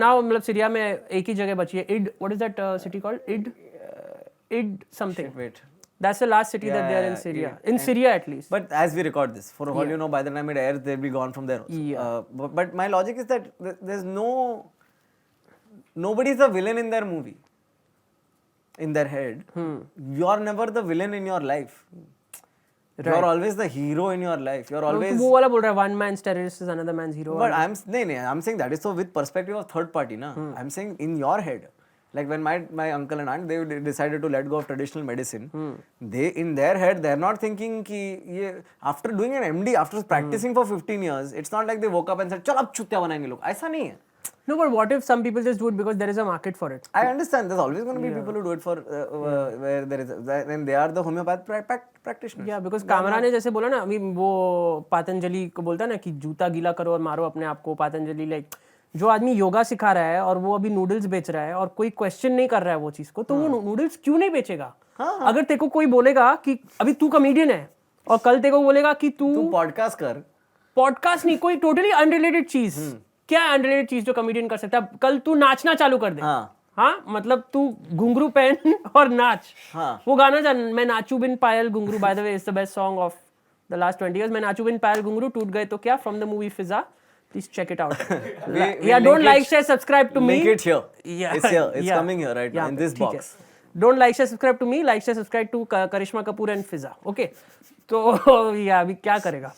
Now मतलब सीरिया में एक ही जगह बची है. Id. What is that city called? Id something. Shit, wait. That's the last city that they are in Syria. In Syria at least. But as we record this, for all you know, by the time it airs, they'll be gone from there also. Yeah. But my logic is that there's nobody's a villain in their movie. In their head. You're never the villain in your life. Right. You're always the hero in your life. You're always. वो वाला बोल रहा है one man's terrorist is another man's hero. But I'm saying that is so with perspective of third party, na. I'm saying in your head. Like when my uncle and aunt, they decided to let go of traditional medicine. They in their head, they're not thinking कि after doing an MD, after practicing for 15 years, it's not like they woke up and said, चल अब चुत्तिया बनाएंगे लोग. ऐसा नहीं है. No, but what if some people just do it because there is a market for it? I understand. There's always going to be people who do it for where there is, and they are the homeopath practitioners. Yeah, because Kamra ने जैसे बोला ना, अभी वो पातंजलि को बोलता है ना कि जूता गीला करो और मारो अपने आप को. पातंजलि like जो आदमी योगा सिखा रहा है और वो अभी नूडल्स बेच रहा है और कोई क्वेश्चन नहीं कर रहा है वो चीज को, तो वो नूडल्स क्यों नहीं बेचेगा? अगर तेरे को कोई बोलेगा कि अभी तू कॉमेडियन है और कल तेरे को बोलेगा कि तू पॉडकास्ट कर, पॉडकास्ट नहीं, कोई टोटली अनरिलेटेड चीज, क्या अनरिलेटेड चीज जो कॉमेडियन कर सकता है? कल तू नाचना चालू कर दे. हाँ मतलब तू घुंघरू पहन और नाच. वो गाना जान, मैं नाचू बिन पायल घुंघरू, by the way is the best song of the last 20 years. मैं नाचू बिन पायल घुंघरू टूट गए तो क्या, from the movie Fiza. Please check it out. Don't like, share, subscribe to me. Link it here. It's here. It's coming here right now in this box. Don't like, share, subscribe to me. Like, share, subscribe to Karishma Kapoor and Fiza. Okay. तो अभी क्या करेगा?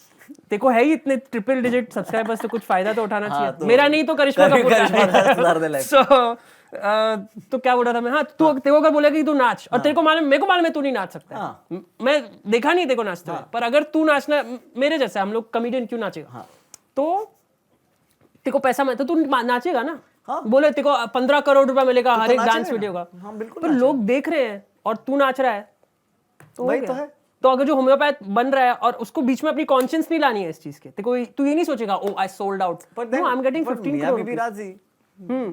देखो है ही इतने triple digit subscribers, तो कुछ फायदा तो उठाना चाहिए. मेरा नहीं तो करिश्मा कपूर का. So तो क्या बोल रहा था मैं? हाँ, तू तेरे को अगर बोलेगा कि तू नाच और तेरे को मालूम, मेरे को मालूम है तू नहीं नाच सकता. मैं देखा नहीं तेरे को नाचते हुए, पर अगर तू नाचना मेरे जैसे, हम लोग कॉमेडियन क्यों नाचेगा? तो तेरे को पैसा तो तू नाचेगा ना. बोले तेरे को 15 करोड़ रुपया मिलेगा हर एक डांस वीडियो का. पर लोग देख रहे हैं और तू नाच रहा है, तो वही तो है. तो अगर जो होम्योपैथ बन रहा है और उसको बीच में अपनी कॉन्शियस नहीं लानी है इस चीज के, तू ये नहीं सोचेगा oh I sold out, no I am getting 15 crore.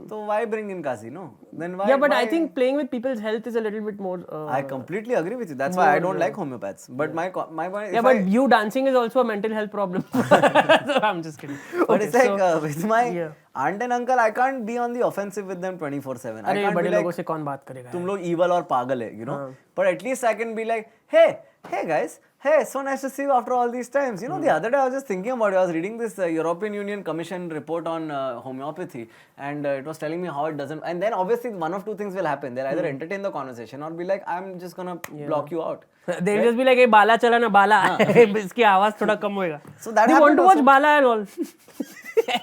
So why bring in Kazi? No, then why? Yeah, but I think playing with people's health is a little bit more. I completely agree with you. That's why I don't like homeopaths. But my point. Yeah, but you dancing is also a mental health problem. So I'm just kidding. But it's like with my aunt and uncle, I can't be on the offensive with them 24/7. I can't बड़े be लोगों like, से कौन बात करेगा? तुम लोग evil और पागल है, you know. But at least I can be like, hey guys. Hey, so nice to see you after all these times. You know, the other day I was just thinking about it. I was reading this European Union Commission report on homeopathy, and it was telling me how it doesn't. And then obviously one of two things will happen. They'll either entertain the conversation or be like, I'm just gonna block you out. They'll just be like, hey, बाला चला ना बाला. इसकी आवाज थोड़ा कम होएगा. So that you want to watch Bala and all.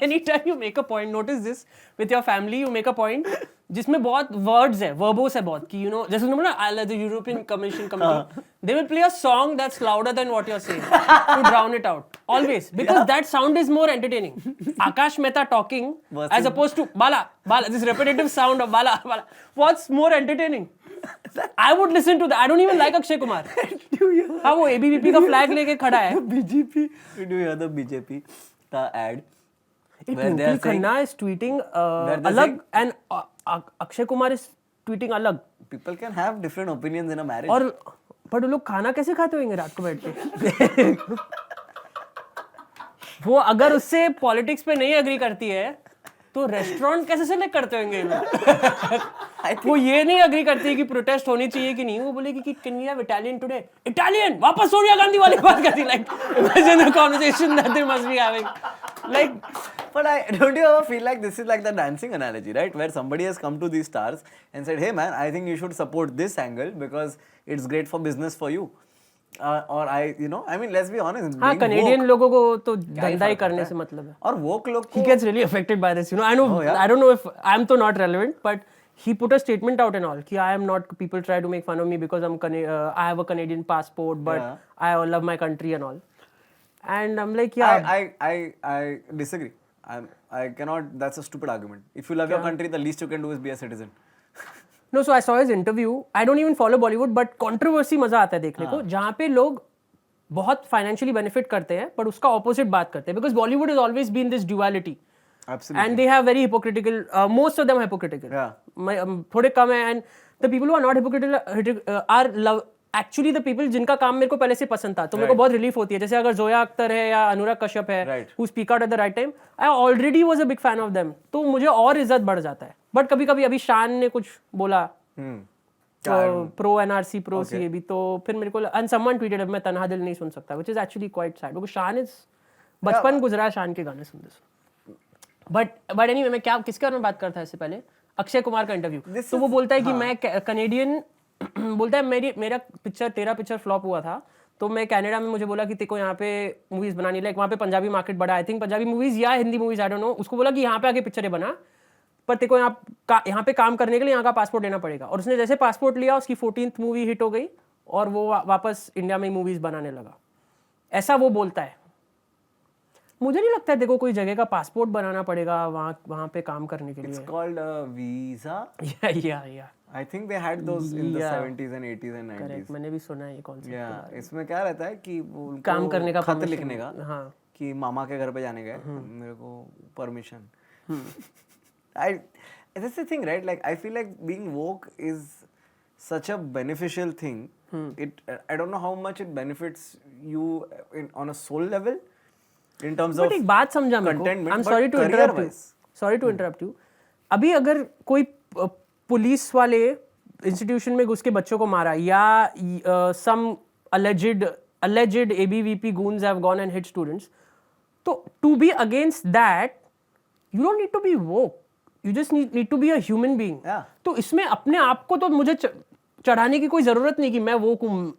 Anytime you make a point, notice this with your family, you make a point जिसमें बहुत words है, verbose है बहुत, कि you know, जैसे तुमने ना the European Commission committee, they will play a song that's louder than what you're saying to drown it out, always, because that sound is more entertaining. Akash Mehta talking as opposed to Bala, this repetitive sound of Bala. What's more entertaining? I would listen to that. I don't even like Akshay Kumar. हाँ, वो ABVP का flag लेके खड़ा है. BJP. Do you hear the BJP का ad? Twinkle Khanna is tweeting alag and Akshay Kumar is tweeting alag. People can have different opinions in a marriage. और पर लोग खाना कैसे खाते होंगे रात को बैठ के? वो अगर उससे पॉलिटिक्स पे नहीं एग्री करती है तो रेस्टोरेंट कैसे सेलेक्ट करते होंगे लोग? वो ये नहीं एग्री करती कि प्रोटेस्ट होनी चाहिए कि नहीं, वो बोलेगी कि can we have Italian today? Italian वापस सोनिया गांधी वाली बात करती. Like imagine the conversation that they must be having. Like But don't you ever feel like this is like the dancing analogy, right? Where somebody has come to these stars and said, hey man, I think you should support this angle because it's great for business for you. Or I mean, let's be honest. हाँ, being Canadian woke, लोगों को तो क्या ही धंधा ही फर्क पड़ता करने है? से मतलब है. और woke लोग He को gets really affected by this. I know, Oh, yeah? I don't know if I'm so not relevant, but he put a statement out and all. Ki I am not. People try to make fun of me because I have a Canadian passport, but Yeah. I love my country and all. And I'm like, yeah. I disagree. I cannot. That's a stupid argument. If you love your country, the least you can do is be a citizen. No, so I saw his interview. I don't even follow Bollywood, but controversy मजा आता है देखने को, जहाँ पे लोग बहुत financially benefit करते हैं, but उसका opposite बात करते हैं, because Bollywood has always been this duality. Absolutely. And they have very hypocritical, most of them are hypocritical. Yeah. थोड़े कम है, and the people who are not hypocritical are actually the people जिनका काम मेरे को पहले से पसंद था, तो मेरे को बहुत रिलीफ होती है. जैसे अगर जोया अख्तर है या अनुराग कश्यप है, Right. who speak out at the right time, I already was a big fan of them. तो मुझे और इज्जत बढ़ जाता है. But कभी कभी अभी शान ने कुछ बोला प्रो एनआरसी प्रो सीएबी, तो फिर मेरे को and someone tweeted मैं तन्हा दिल नहीं सुन सकता, which is actually quite sad because शान is बचपन गुजरा है शान के गाने सुनते सुनते. बट एनीवे मैं क्या किसके बारे में बात करता है इससे पहले, अक्षय कुमार का इंटरव्यू. तो वो बोलता है कि मैं कनेडियन बोलता है मेरा पिक्चर तेरा पिक्चर फ्लॉप हुआ था, तो मैं कनाडा में मुझे बोला कि तेको यहाँ पे मूवीज बनानी, लाइक वहाँ पे पंजाबी मार्केट बड़ा, आई थिंक पंजाबी मूवीज या Hindi movies, I don't know. उसको बोला कि यहाँ पे आके पिक्चरें बना, पर तेको यहाँ पे काम करने के लिए यहाँ का पासपोर्ट लेना पड़ेगा. और उसने जैसे पासपोर्ट लिया, उसकी 14th मूवी हिट हो गई और वो वापस इंडिया में मूवीज बनाने लगा. ऐसा वो बोलता है. मुझे नहीं लगता है देखो कोई जगह का पासपोर्ट बनाना पड़ेगा वहाँ पे काम करने के लिए. It's called a visa. Yeah. I think they had those in the 70s and 80s and 90s. Correct, मैंने भी सुना है ये कॉन्सेप्ट. Yeah, इसमें क्या रहता है कि वो उनको काम करने का खत permission. लिखने का, हाँ. कि मामा के घर पे जाने गए, मेरे को permission. That's the thing, right? Like I feel like being woke is such a beneficial thing. I don't know how much it benefits you on a soul level in terms but of एक बात समझा मेरे को. contentment, I am but sorry to career interrupt you. wise. Sorry to interrupt you. अभी अगर कोई police वाले institution में घुस के बच्चों को मारा, या सम alleged ABVP goons have gone and hit students, तो to be against that you don't need to be woke, you just need to be a human being. Yeah. तो इसमें अपने आप को तो मुझे चढ़ाने की कोई जरूरत नहीं कि मैं woke हूँ.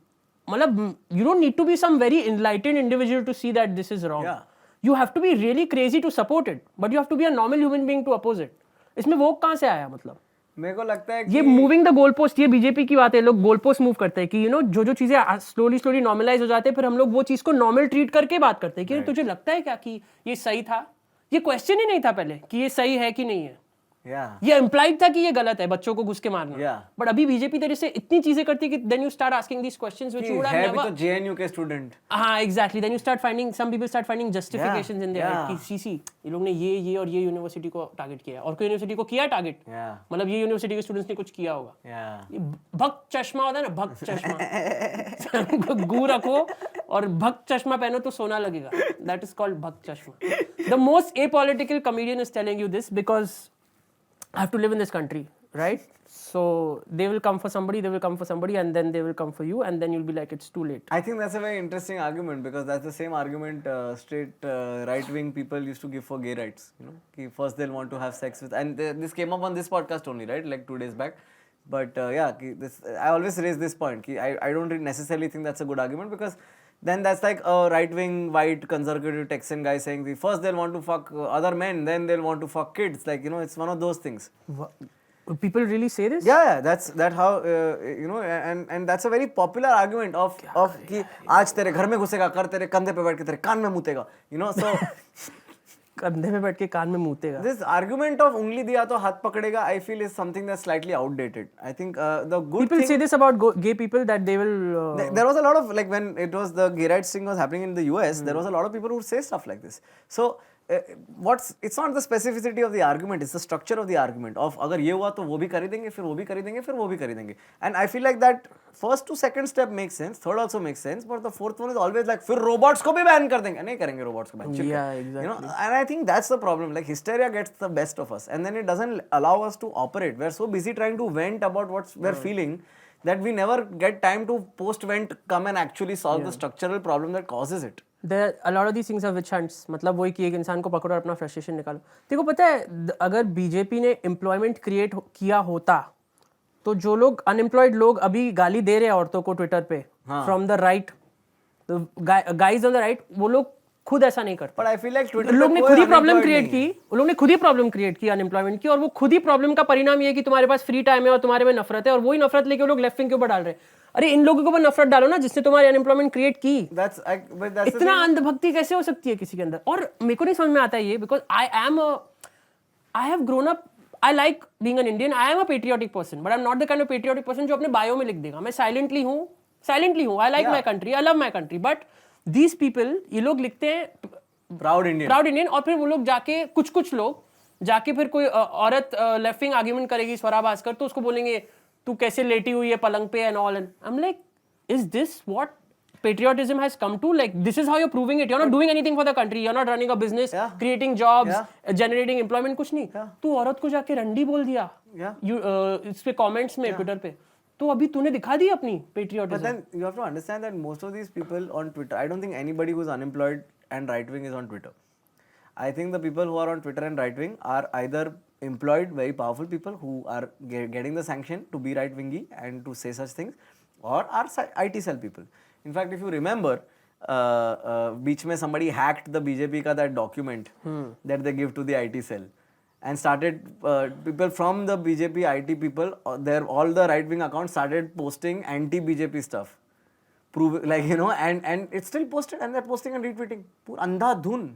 मतलब you don't need to be some very enlightened individual to see that this is wrong. Yeah. You have to be really crazy to support it, but you have to be a normal human being to oppose it. इसमें woke कहाँ से आया मतलब? मेरे को लगता है कि ये मूविंग द गोल पोस्ट, ये बीजेपी की बात है. लोग गोल पोस्ट मूव करते हैं कि जो चीजें स्लोली नॉर्मलाइज हो जाते हैं, फिर हम लोग वो चीज को नॉर्मल ट्रीट करके बात करते हैं कि तुझे लगता है क्या कि ये सही था? ये क्वेश्चन ही नहीं था पहले कि ये सही है कि नहीं है. ये इम्प्लाइड था कि ये गलत है बच्चों को घुस के मारना. बट अभी बीजेपी तेरे से इतनी चीजें करती है कि then you start asking these questions which you would have never. JNU के स्टूडेंट. हाँ exactly. Then you start finding, some people start finding justifications in their head कि सीसी ये लोग ने ये और ये यूनिवर्सिटी को टारगेट किया है, और कोई यूनिवर्सिटी को किया टारगेट, मतलब ये यूनिवर्सिटी के स्टूडेंट्स ने कुछ किया होगा. भक्त चश्मा होता है ना, भक्त चश्मा. गू रखो और भक्त चश्मा पहनो तो सोना लगेगा. That is called Bhakt Chashma. The most apolitical comedian is telling you this because I have to live in this country, right? So they will come for somebody, and then they will come for you, and then you'll be like, it's too late. I think that's a very interesting argument because that's the same argument straight right-wing people used to give for gay rights. Ki first they'll want to have sex with, and this came up on this podcast only, right? Like 2 days back. But I always raise this point. Ki I don't really necessarily think that's a good argument because then that's like a right-wing white conservative Texan guy saying first they'll want to fuck other men, then they'll want to fuck kids. Like it's one of those things. People really say this? Yeah, that's how and that's a very popular argument of कि आज तेरे घर में घुसेगा, कर तेरे कंधे पे बैठ के तेरे कान में मुतेगा. So कंधे पे बैठ के कान में मुतेगा. This argument of उंगली दिया तो हाथ पकड़ेगा, I feel is something that's slightly outdated. I think the good people thing, say this about gay people that they will. There was a lot of like when it was the gay rights thing was happening in the US, there was a lot of people who would say stuff like this. So it's not the specificity of the argument, it's the structure of the argument of अगर ये हुआ तो वो भी कर ही देंगे, फिर वो भी कर ही देंगे, फिर वो भी कर ही देंगे. And I feel like that first to second step makes sense, third also makes sense, but the fourth one is always like फिर robots को भी ban कर देंगे. नहीं करेंगे robots को ban. Yeah, exactly. And I think that's the problem. Like hysteria gets the best of us, and then it doesn't allow us to operate. We're so busy trying to vent about what we're feeling that we never get time to post vent, come and actually solve the structural problem that causes it. There a lot of these things are witch hunts. मतलब वही कि एक इंसान को पकड़ो और अपना frustration निकालो. देखो पता है अगर बीजेपी ने एम्प्लॉयमेंट क्रिएट किया होता तो जो लोग अनएम्प्लॉयड लोग अभी गाली दे रहे हैं औरतों को ट्विटर पे from the right guys on the right वो लोग खुद ऐसा नहीं करते. But I feel like Twitter लोग पे ने कोई खुद ही प्रॉब्लम unemployed क्रिएट नहीं है. की. उन लोग ने खुद ही प्रॉब्लम क्रिएट की अनएम्प्लॉयमेंट की और वो खुद ही प्रॉब्लम का परिणाम ये है कि तुम्हारे पास फ्री टाइम है और तुम्हारे में नफरत है और वही नफरत लेके वो लोग लेफ्ट विंग के ऊपर डाल रहे हैं. अरे इन लोगों के ऊपर नफरत डालो ना जिसने तुम्हारी अनएम्प्लॉयमेंट क्रिएट की. But that's the इतना thing. अंधभक्ति कैसे हो सकती है किसी के अंदर. और मेरे को नहीं समझ में आता ये because I have grown up. I like being an Indian. I am a patriotic person but I am not the kind of patriotic person जो अपने बायो में लिख देगा मैं साइलेंटली हूँ. I like my country. I love my country. But these people ये लोग लिखते हैं Proud Indian. प्राउड इंडियन और फिर वो लोग जाके कुछ लोग जाके फिर कोई औरत लेफ्ट विंग आर्ग्यूमेंट करेगी स्वरा भास्कर तो उसको बोलेंगे तू कैसे लेटी हुई है पलंग पे and all. And I am like is this what patriotism has come to? Like this is how you're proving it. You're not doing anything for the country. You're not running a business, creating jobs, generating employment. कुछ नहीं. तू औरत को जाके रंडी बोल दिया. इस पे comments में ट्विटर पे. तो अभी तूने दिखा दी अपनी patriotism. But then you have to understand that most of these people on Twitter, I don't think anybody who's unemployed and right wing is on Twitter. I think the people who are on Twitter and right wing are either employed, very powerful people who are getting the sanction to be right wingy and to say such things, or are IT cell people. In fact, if you remember, बीच में somebody hacked the BJP का that document that they give to the IT cell and started people from the BJP IT people, all the right wing accounts started posting anti BJP stuff. Prove like and it's still posted and they're posting and retweeting. पूरा अंधाधुन.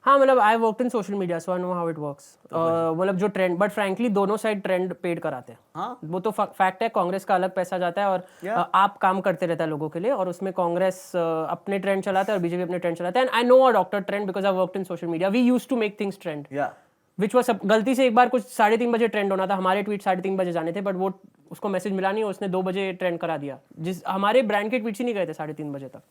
हाँ मतलब आई worked in social media so I know how it works. मतलब जो trend but frankly दोनों side trend paid कराते हैं. हाँ वो तो फैक्ट है. कांग्रेस का अलग पैसा जाता है और आप काम करते रहता है लोगों के लिए और उसमें कांग्रेस अपने ट्रेंड चलाता है और बीजेपी अपने ट्रेंड चलाता है. And I know a doctor trend because I worked in social media. We used to make things trend which was गलती से एक बार कुछ 3:30 बजे ट्रेंड होना था. हमारे ट्वीट 3:30 बजे जाने थे बट वो उसको मैसेज मिला नहीं. उसने 2 बजे ट्रेंड करा दिया. जिस हमारे ब्रांड के ट्वीट्स ही नहीं गए थे 3:30 बजे तक.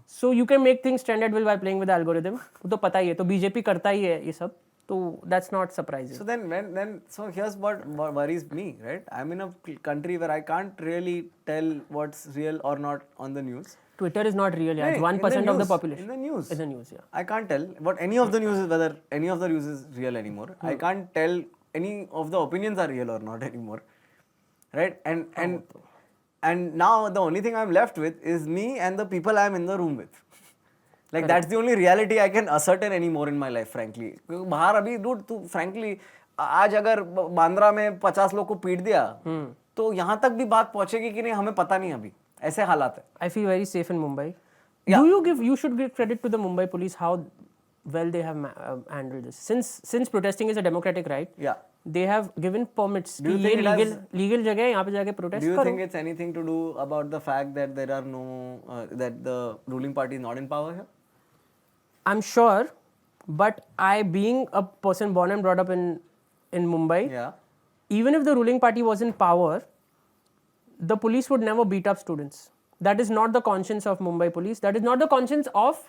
So you can make things trend at will by playing with algorithm. वो तो पता ही है. तो बीजेपी करता ही है ये सब. तो that's not surprising. So then here's what worries me, right? I'm in a country where I can't really tell what's real or not on the news. Twitter is not real. Yeah, it's 1% of the population. In the news. In the news, yeah. I can't tell what any of the news is, whether any of the news is real anymore. I can't tell any of the opinions are real or not anymore, right? And now the only thing I'm left with is me and the people I'm in the room with. Like that's the only reality I can ascertain anymore in my life, frankly. बाहर अभी dude तू frankly आज अगर बांद्रा में 50 लोग को पीट दिया तो यहाँ तक भी बात पहुँचेगी कि नहीं हमें पता नहीं अभी. ऐसे हालात है. I feel very safe in Mumbai. Yeah. You should give credit to the Mumbai police how well they have handled this. Since protesting is a democratic right, they have given permits. Do you think legal जगह है यहाँ पे जाके protest करो? Do you करो. think it's anything to do about the fact that there are no that the ruling party is not in power here? I'm sure, but I being a person born and brought up in Mumbai, even if the ruling party was in power, the police would never beat up students. That is not the conscience of Mumbai police. That is not the conscience of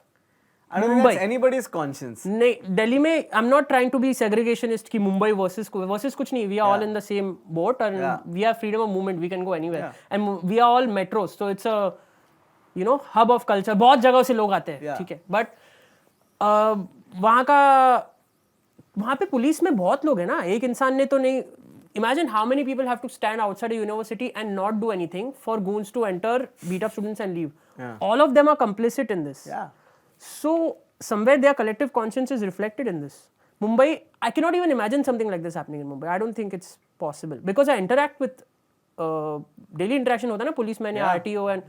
I don't think that's anybody's conscience. नहीं दिल्ली में I'm not trying to be segregationist कि Mumbai versus कुछ नहीं. We are all in the same boat and we have freedom of movement. We can go anywhere and we are all metros. So it's a hub of culture. बहुत जगह से लोग आते हैं. ठीक है. But वहाँ पे पुलिस में बहुत लोग हैं ना. एक इंसान ने तो नहीं. Imagine how many people have to stand outside a university and not do anything for goons to enter, beat up students and leave. All of them are complicit in this. So somewhere their collective conscience is reflected in this. Mumbai, I cannot even imagine something like this happening in Mumbai. I don't think it's possible because I interact with daily interaction होता है ना policemen या RTO and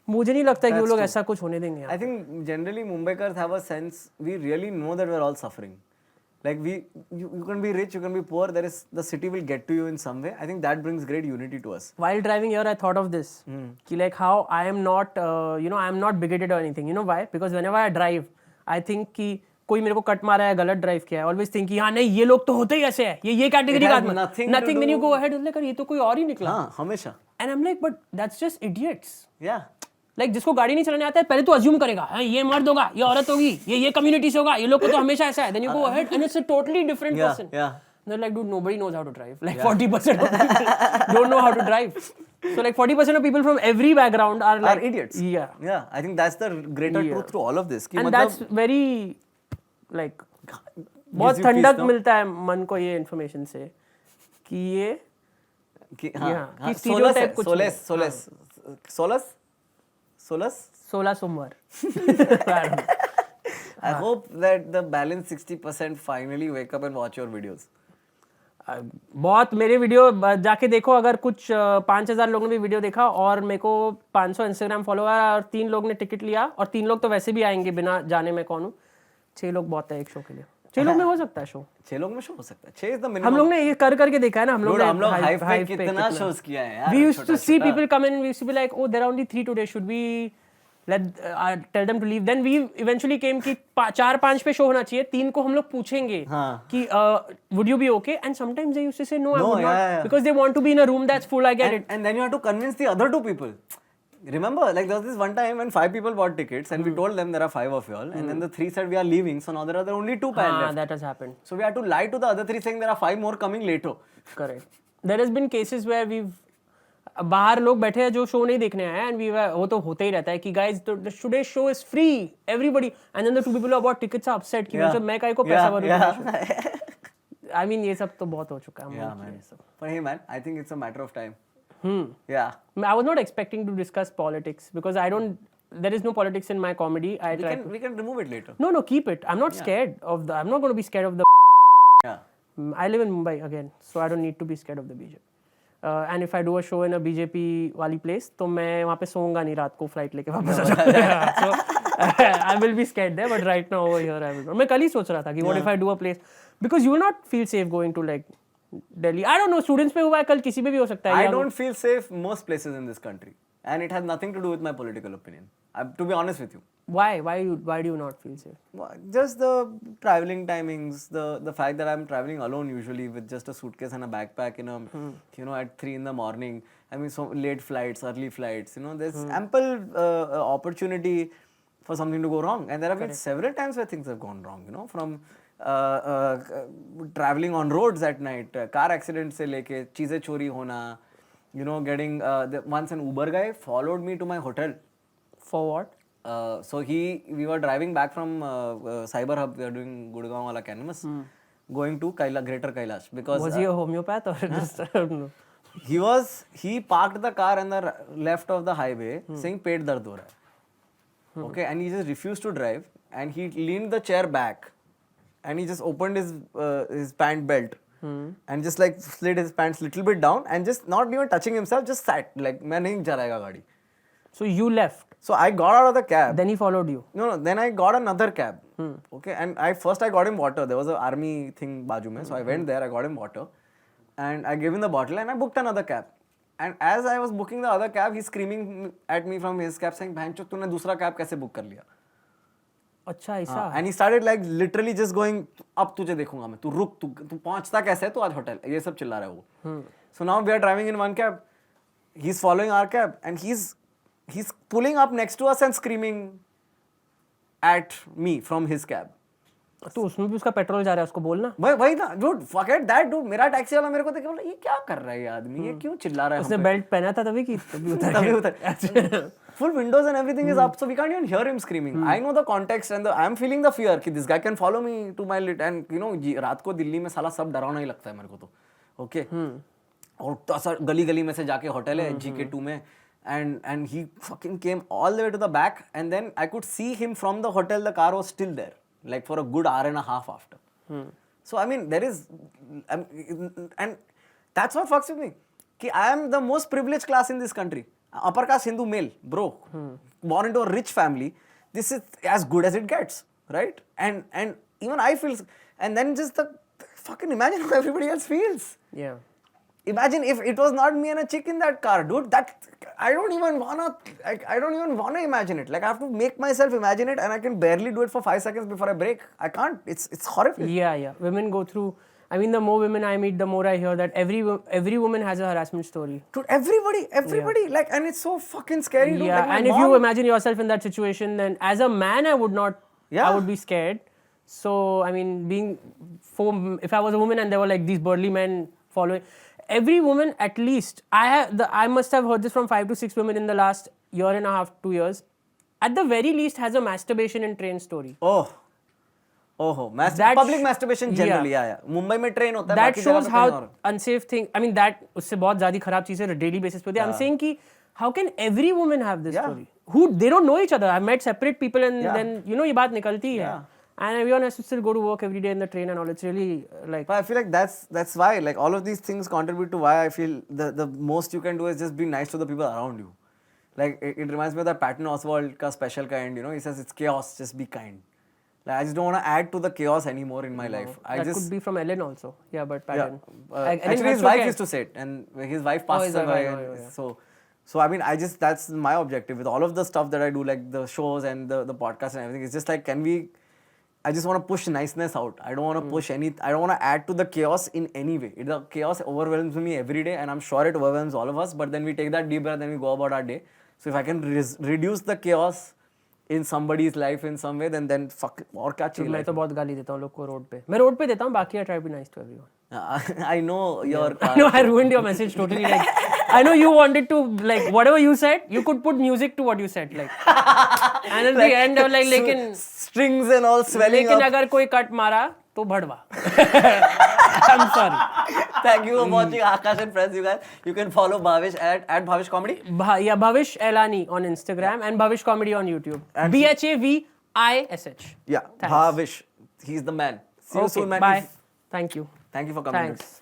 मुझे नहीं लगता कि वो लोग ऐसा कुछ होने देंगे. I think generally Mumbaikars have a sense we really know that we're all suffering. Like you can be rich, you can be poor. The city will get to you in some way. I think that brings great unity to us. While driving here, I thought of this. कि like how I am not, I am not bigoted or anything. You know why? Because whenever I drive, I think कि कोई मेरे को cut मारा है, गलत drive किया है. Always think कि हाँ नहीं ये लोग तो होते ही ऐसे हैं. ये कैटेगरी का आदमी. Nothing. Then you go ahead and like ये तो कोई और ही निकला. हाँ हमेशा. And I'm like, but that's just idiots. Yeah. Like जिसको गाड़ी नहीं चलाने आता है पहले तो अज्यूम करेगा ये मर्द होगा ये औरत होगी ये कम्युनिटी से होगा ये लोग को तो हमेशा ऐसा है. Then you go ahead and it's a totally different person. They're like, dude, nobody knows how to drive. Like 40% of people don't know how to drive. So like 40% of people from every background are like idiots. Yeah. Yeah, I think that's the greater truth to all of this. कि And मतलब that's very like बहुत you peace, ठंडक no? मिलता है मन को ये information से कि ये कि हाँ, Yeah, हाँ, कि सोलस stereotype है, कुछ सोलस, नहीं। सोलस, सोलस, सोलस. 16 सोमवार I hope that the balance 60% finally wake up and watch your videos. बहुत मेरे वीडियो जाके देखो अगर कुछ 5000 लोगों ने भी वीडियो देखा और मेरे को 500 इंस्टाग्राम फॉलोअर और 3 लोग ने टिकट लिया और 3 लोग तो वैसे भी आएंगे बिना जाने में कौन हूँ 6 लोग बहुत है एक शो के लिए 6 लोग में हो सकता है शो 6 लोग में शो हो सकता है. 6 is the minimum. हम लोग ने ये कर करके देखा है ना हम लोग Dude, ने हम लोग hype- hype पे hype पे कितना कितना। shows किया है यार. We used to छोटा- see छोटा. people come in, we used to be like, oh, there are only 3 today. Should we tell them to leave? Then we eventually came कि 4-5 पे शो होना चाहिए. 3 को हम लोग पूछेंगे हाँ. कि would you be okay? And sometimes they used to say no, I No, would not, yeah. because they want to be in a room that's full. I get it. And then you have to convince the other 2 people. Remember, like there was this one time when 5 people bought tickets and we told them there are 5 of y'all, and then the 3 said we are leaving, so now there are only 2 pair left. That has happened. So we had to lie to the other 3 saying there are 5 more coming later. Correct. There has been cases where we've बाहर लोग बैठे हैं जो show नहीं देखने आए and we वो तो होता ही रहता है कि guys today show is free everybody and then the 2 people about tickets are upset कि मतलब मैं काहे को पैसा भरूं आई मीन ये सब तो बहुत हो चुका है Yeah, man. But hey, man, I think it's a matter of time. Hmm. Yeah. I was not expecting to discuss politics because I don't. There is no politics in my comedy. We can remove it later. No, keep it. I'm not scared of the. I'm not going to be scared of the. Yeah. I live in Mumbai again, so I don't need to be scared of the BJP. And if I do a show in a BJP वाली place, तो मैं वहाँ पे सोऊंगा नहीं रात को flight लेके वापस आ जाऊंगा. So I will be scared there, but right now over here I will not. मैं कल ही सोच रहा था कि what if I do a place because you will not feel safe going to like Delhi. I don't know. Students पे हुआ है कल किसी पे भी हो सकता है. I don't feel safe most places in this country, and it has nothing to do with my political opinion. To be honest with you. Why? Why do you not feel safe? Well, just the traveling timings, the fact that I'm traveling alone usually with just a suitcase and a backpack in a at 3 in the morning. I mean, so late flights, early flights. There's ample opportunity for something to go wrong, and there have been several times where things have gone wrong. From traveling on roads at night, car accident से लेके चीजें चोरी होना. Getting once an Uber guy followed me to my hotel. For what? So we were driving back from Cyber Hub. We were doing Gurgaon wala canvas, going to Greater Kailash because Was he a homeopath or just I don't know? he parked the car on the left of the highway saying पेट दर्द हो रहा है. Okay, and he just refused to drive and he leaned the chair back and he just opened his pant belt and just like slid his pants little bit down and just not even touching himself, just sat like मैं नहीं चलाएगा गाड़ी. So you left. So I got out of the cab. Then he followed you. No, then I got another cab. Okay, and I got him water. There was an army thing बाजू में, so I went there. I got him water, and I gave him the bottle, and I booked another cab. And as I was booking the other cab, he's screaming at me from his cab saying, "बहनचोद तूने दूसरा cab कैसे book कर लिया?" अच्छा ऐसा. And he started like literally just going, अब तुझे देखूंगा मैं. तू रुक, तू पहुंचता कैसे है? तू आज होटल. ये सब चिल्ला रहा है वो. So now we are driving in one cab. He's following our cab, and he's pulling up next to us and screaming at me from his cab. तो उसमें भी उसका पेट्रोल जा रहा है उसको बोलना. वही ना dude, forget that dude. मेरा टैक्सी वाला मेरे को देख के बोला ये क्या कर रहा है ये आदमी, ये क्यों चिल्ला रहा है. उसने बेल्ट पहना था तभी कि तभी उतर. Full windows and everything is up, so we can't even hear him screaming. I know the context and I'm feeling the fear कि this guy can follow me to my lit and रात को दिल्ली में साला सब डरावना ही लगता है मेरे को तो. Okay. और गली गली में से जाके होटल है GK2 में. And he fucking came all the way to the back and then I could see him from the hotel. The car was still there like for a good hour and a half after. So I mean there is and that's what fucks with me कि I am the most privileged class in this country, upper caste Hindu male bro, born into a rich family. This is as good as it gets, right? And even I feel, and then just the fucking imagine how everybody else feels. Yeah. Imagine if it was not me and a chick in that car, dude. That I don't even wanna imagine it. Like I have to make myself imagine it, and I can barely do it for 5 seconds before I break. I can't. It's horrific. Yeah. Women go through. I mean, the more women I meet, the more I hear that every woman has a harassment story. Dude, everybody, like, and it's so fucking scary, dude. Yeah, Like, my and if mom- you imagine yourself in that situation, then as a man, I would not. Yeah. I would be scared. So I mean, if I was a woman and there were like these burly men following, every woman at least, I must have heard this from 5 to 6 women in the last year and a half, 2 years. At the very least, has a masturbation in train story. That public masturbation generally, yeah. Mumbai में train होता है. That बाकी shows जगह पे how कहीं और. unsafe thing. I mean, that उससे बहुत ज़्यादा खराब चीज़ है daily basis पे होती है. I'm saying कि how can every woman have this story? Who they don't know each other. I've met separate people and then you know ये बात निकलती है. And everyone has to still go to work every day in the train and all. It's really like. But I feel like that's why like all of these things contribute to why I feel the most you can do is just be nice to the people around you. Like it reminds me of that Patton Oswalt ka special kind. You know, he says it's chaos, just be kind. Like I just don't want to add to the chaos anymore in my life. That could be from Ellen also. Yeah, but Patton. Actually, his wife used to say it, and his wife passed away. So I mean, that's my objective with all of the stuff that I do, like the shows and the podcast and everything. It's just like, I just want to push niceness out. I don't want to push I don't want to add to the chaos in any way. The chaos overwhelms me every day, and I'm sure it overwhelms all of us. But then we take that deep breath and we go about our day. So if I can reduce the chaos in somebody's life in some way, then fuck और क्या चाहिए. मैं तो बहुत गाली देता हूँ लोग को रोड पे. मैं रोड पे देता हूँ. बाकी I try to be nice to everyone. I know your. I know I ruined your message totally. Like I know you wanted to like whatever you said, you could put music to what you said. Like and at the end of like लेकिन strings and all swelling लेकिन up. अगर कोई cut मारा तो भड़वा. I'm sorry. Thank you for watching Akash and Friends, you guys. You can follow Bhavish at Bhavish Comedy. Bhavish Elani on Instagram and Bhavish Comedy on YouTube. And BHAVISH. Yeah, Thanks. Bhavish. He's the man. See you soon, man. Bye. Thank you. Thank you for coming. Thanks.